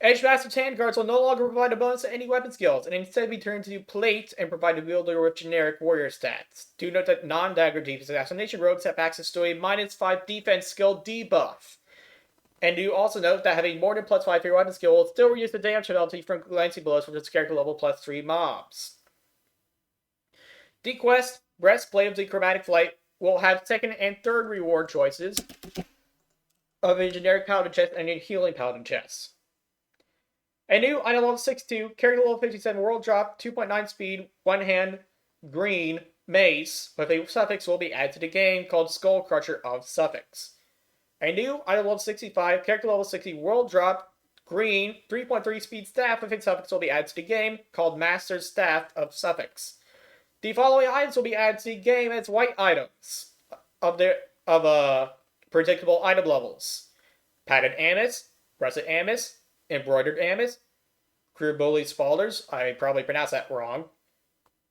Edgemaster's handguards will no longer provide a bonus to any weapon skills, and instead be turned to plate and provide the wielder with generic warrior stats. Do note that non-dagger defense assassination rogues have access to a -5 defense skill debuff. And do also note that having more than +5 for your weapon skill will still reduce the damage penalty from glancing blows from its character level +3 mobs. The quest, Breastplate of the Chromatic Flight, will have second and third reward choices of a generic paladin chest and a healing paladin chest. A new item level 62, character level 57 world drop, 2.9 speed, 1 hand, green, mace, with a suffix will be added to the game called Skull Crusher of Suffix. A new item level 65, character level 60, world drop, green, 3.3 speed staff with a suffix will be added to the game called Master's Staff of Suffix. The following items will be added to the game as white items of predictable item levels: padded amice, russet amice, embroidered amice, Criboli spalders, I probably pronounced that wrong,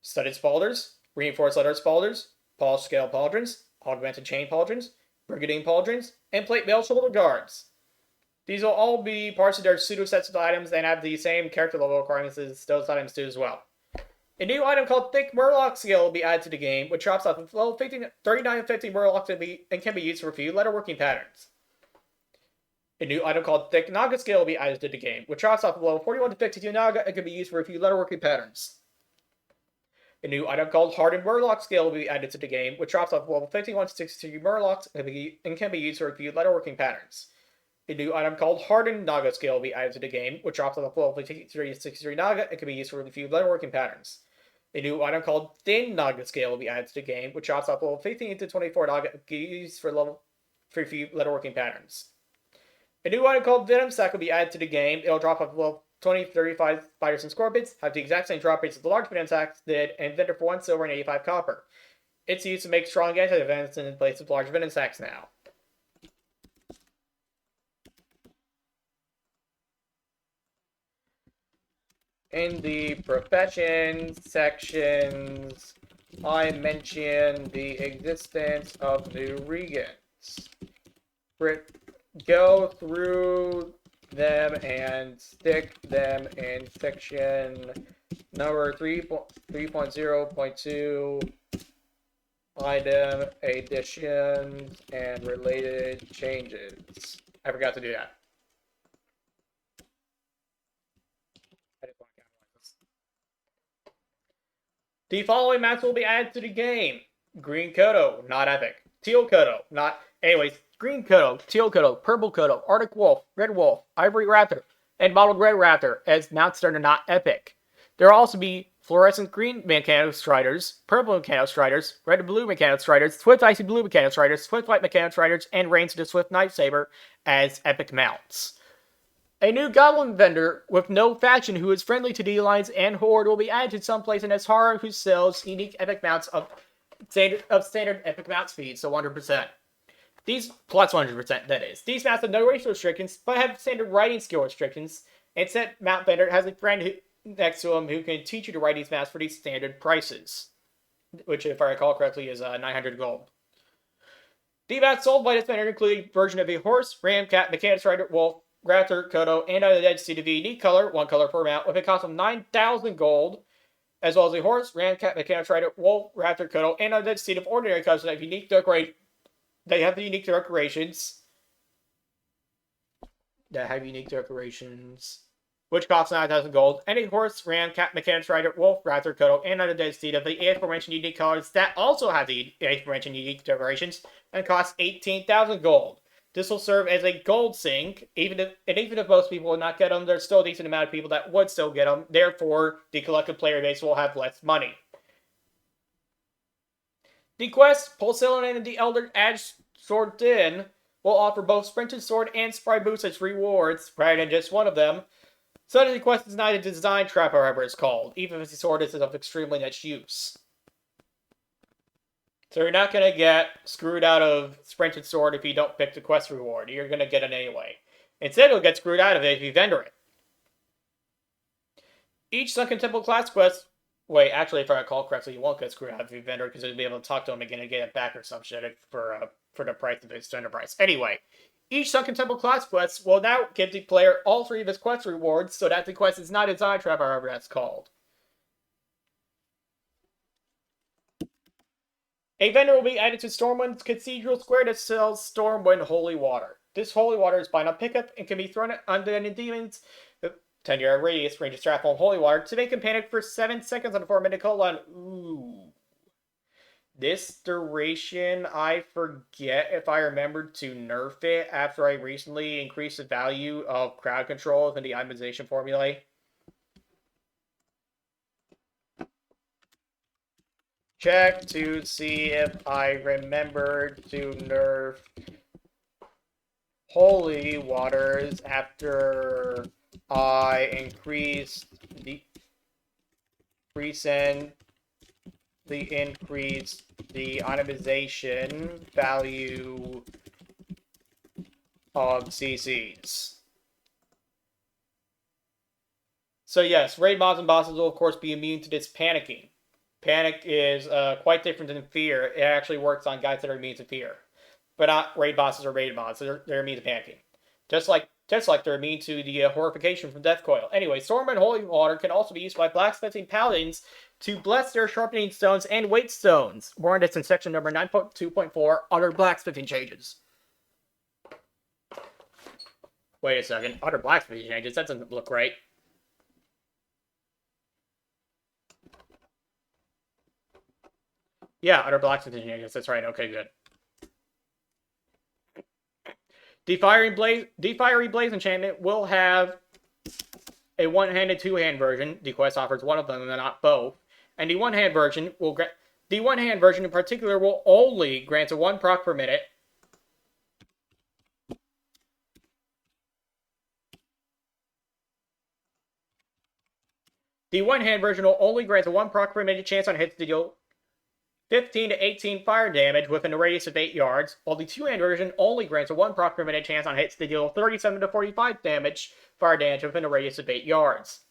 studded spalders, reinforced leather spalders, polished scale pauldrons, augmented chain pauldrons, brigandine pauldrons, and plate mail shoulder guards. These will all be parts of their pseudo sets of items and have the same character level requirements as those items do as well. A new item called Thick Murloc skill will be added to the game, which drops off of level 39 and 50 Murloc and can be used for a few letterworking patterns. A new item called Thick Naga skill will be added to the game, which drops off of level 41 to 52 Naga and can be used for a few letterworking patterns. A new item called Hardened Murloc skill will be added to the game, which drops off of level 51 to 62 Murlocs and can be used for a few letterworking patterns. A new item called Hardened Naga skill will be added to the game, which drops off of level 53 to 63 Naga and can be used for a few letterworking patterns. A new item called Thin Naga scale will be added to the game, which drops off level 15 to 24 Naga and can be used for a few letterworking patterns. A new item called Venom Sack will be added to the game. It'll drop off level 20 to 35 spiders and scorpions, have the exact same drop rates as the large Venom Sacks did, and vendor for 1 silver and 85 copper. It's used to make strong anti-venom in place of large Venom Sacks now. In the profession sections, I mentioned the existence of new regents. Go through them and stick them in section number 3.0.2, item additions and related changes. I forgot to do that. The following maps will be added to the game: Green Kodo, not epic. Teal Kodo, not. Anyways, Green Kodo, Teal Kodo, Purple Kodo, Arctic Wolf, Red Wolf, Ivory Raptor, and Mottled Red Raptor as mounts that are not epic. There will also be Fluorescent Green Mechano Striders, Purple Mechano Striders, Red and Blue Mechano Striders, Swift Icy Blue Mechano Striders, Swift White Mechano Striders, and Reigns of the Swift Night Saber as epic mounts. A new Goblin vendor with no faction who is friendly to the Alliance and Horde will be added to someplace in Ashara who sells unique epic mounts of standard epic mount speed, so 100%. These, plus 100%, that is. These mounts have no racial restrictions, but have standard writing skill restrictions, and said mount vendor has a friend next to him who can teach you to write these mounts for these standard prices, which, if I recall correctly, is 900 gold. The mounts sold by this vendor include a version of a horse, ram, cat, mechanic rider, wolf, Raptor, Kodo, and a dead seed of a unique color, 1 color per mount, with a cost of 9,000 gold, as well as a horse, ram, cat, mechanic rider, wolf, Raptor, Kodo, and a dead seed of ordinary colors that have unique decorations. They have unique decorations. Which cost 9,000 gold, and a horse, ram, cat, mechanic rider, wolf, Raptor, Kodo, and a dead seed of the aforementioned unique colors that also have the aforementioned unique decorations, and cost 18,000 gold. This will serve as a gold sink, even if most people will not get them, there's still a decent amount of people that would still get them. Therefore, the collective player base will have less money. The quest, Pulsillin and the Elder Edge Sword Din, will offer both Sprinted Sword and Spry Boots as rewards, rather than just one of them. So the quest is not a design trap, however it's called, even if the sword is of extremely niche use. So you're not going to get screwed out of Sprinted Sword if you don't pick the quest reward. You're going to get it anyway. Instead, you'll get screwed out of it if you vendor it. Each Sunken Temple class quest... Wait, actually, if I recall correctly, you won't get screwed out if you vendor because you'll be able to talk to him again and get it back or some shit for the price of the standard price. Anyway, each Sunken Temple class quest will now give the player all 3 of his quest rewards so that the quest is not a Design Trap, however that's called. A vendor will be added to Stormwind's Cathedral Square that sells Stormwind Holy Water. This holy water is by on pickup and can be thrown at undead and demons 10-yard radius, range of strap on holy water to make him panic for 7 seconds on a 4-minute cooldown. Ooh. This duration, I forget if I remembered to nerf it after I recently increased the value of crowd control within the itemization formulae. Check to see if I remembered to nerf holy waters after I increased the itemization value of CCs. So yes, raid mobs and bosses will of course be immune to this panicking. Panic is quite different than fear. It actually works on guys that are immune to fear. But not raid bosses or raid mods. They're immune to panicking. Just like they're immune to the horrification from Death Coil. Anyway, Stormwind Holy Water can also be used by blacksmithing paladins to bless their sharpening stones and weight stones. More on this in section number 9.2.4, Other Blacksmithing Changes. Wait a second. Other Blacksmithing Changes? That doesn't look right. Yeah, Other Blacksmithing Changes. That's right. Okay, good. The Fiery Blaze enchantment will have a one-handed, two-hand version. The quest offers one of them and not both. And the one-hand version will grant... The one-hand version in particular will only grant a 1 proc per minute. The one-hand version will only grant a 1 proc per minute chance on hits to deal 15 to 18 fire damage within a radius of 8 yards, while the two-hand version only grants a 1 proc per minute chance on hits to deal 37 to 45 fire damage within a radius of 8 yards.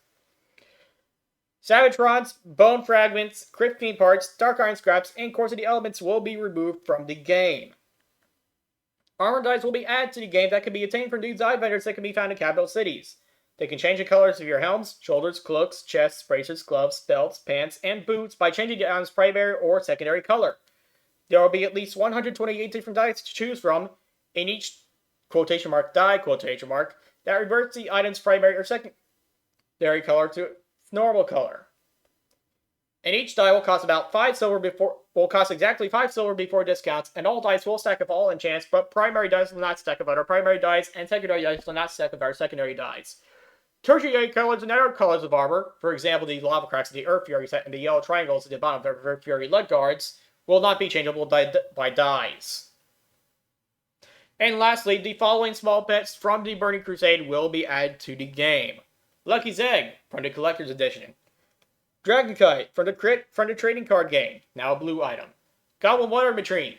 Savage rods, bone fragments, crypt parts, dark iron scraps, and cores of the elements will be removed from the game. Armor dice will be added to the game that can be obtained from dude's eye vendors that can be found in capital cities. They can change the colors of your helms, shoulders, cloaks, chests, bracers, gloves, belts, pants, and boots by changing the item's primary or secondary color. There will be at least 128 different dice to choose from in each quotation mark die quotation mark that reverts the item's primary or secondary color to its normal color. And each die will cost about 5 silver exactly 5 silver before discounts, and all dice will stack with all enchants, but primary dice will not stack with other primary dice, and secondary dice will not stack with our secondary dice. Tertiary colors and other colors of armor, for example the lava cracks of the Earth Fury set and the yellow triangles at the bottom of the Earth Fury leg guards, will not be changeable by dies. And lastly, the following small pets from the Burning Crusade will be added to the game. Lucky's Egg from the Collector's Edition. Dragon Kite from the trading card game, now a blue item. Goblin Water Machine,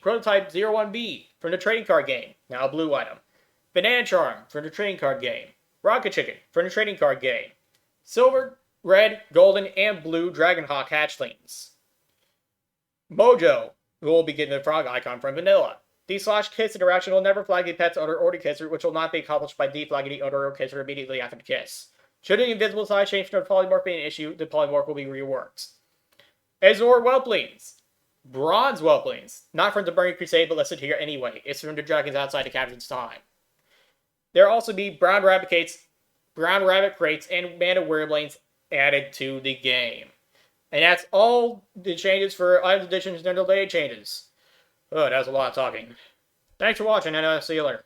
prototype 01B from the trading card game, now a blue item. Banana Charm from the trading card game. Rocket Chicken from the trading card game. Silver, red, golden, and blue Dragonhawk hatchlings. Mojo will be getting the frog icon from Vanilla. Kiss interaction will never flag the pet's owner or the kisser, which will not be accomplished by deflagging the owner or kisser immediately after the kiss. Should the invisible size change from the polymorph be an issue, the polymorph will be reworked. Azor Whelplings. Bronze Whelplings. Not from the Burning Crusade, but listed here anyway. It's from the dragons outside the Captain's time. There will also be brown rabbit crates, and mana Wyrmlings added to the game. And that's all the changes for items, additions, and delay changes. Oh, that was a lot of talking. Thanks for watching, and I'll see you later.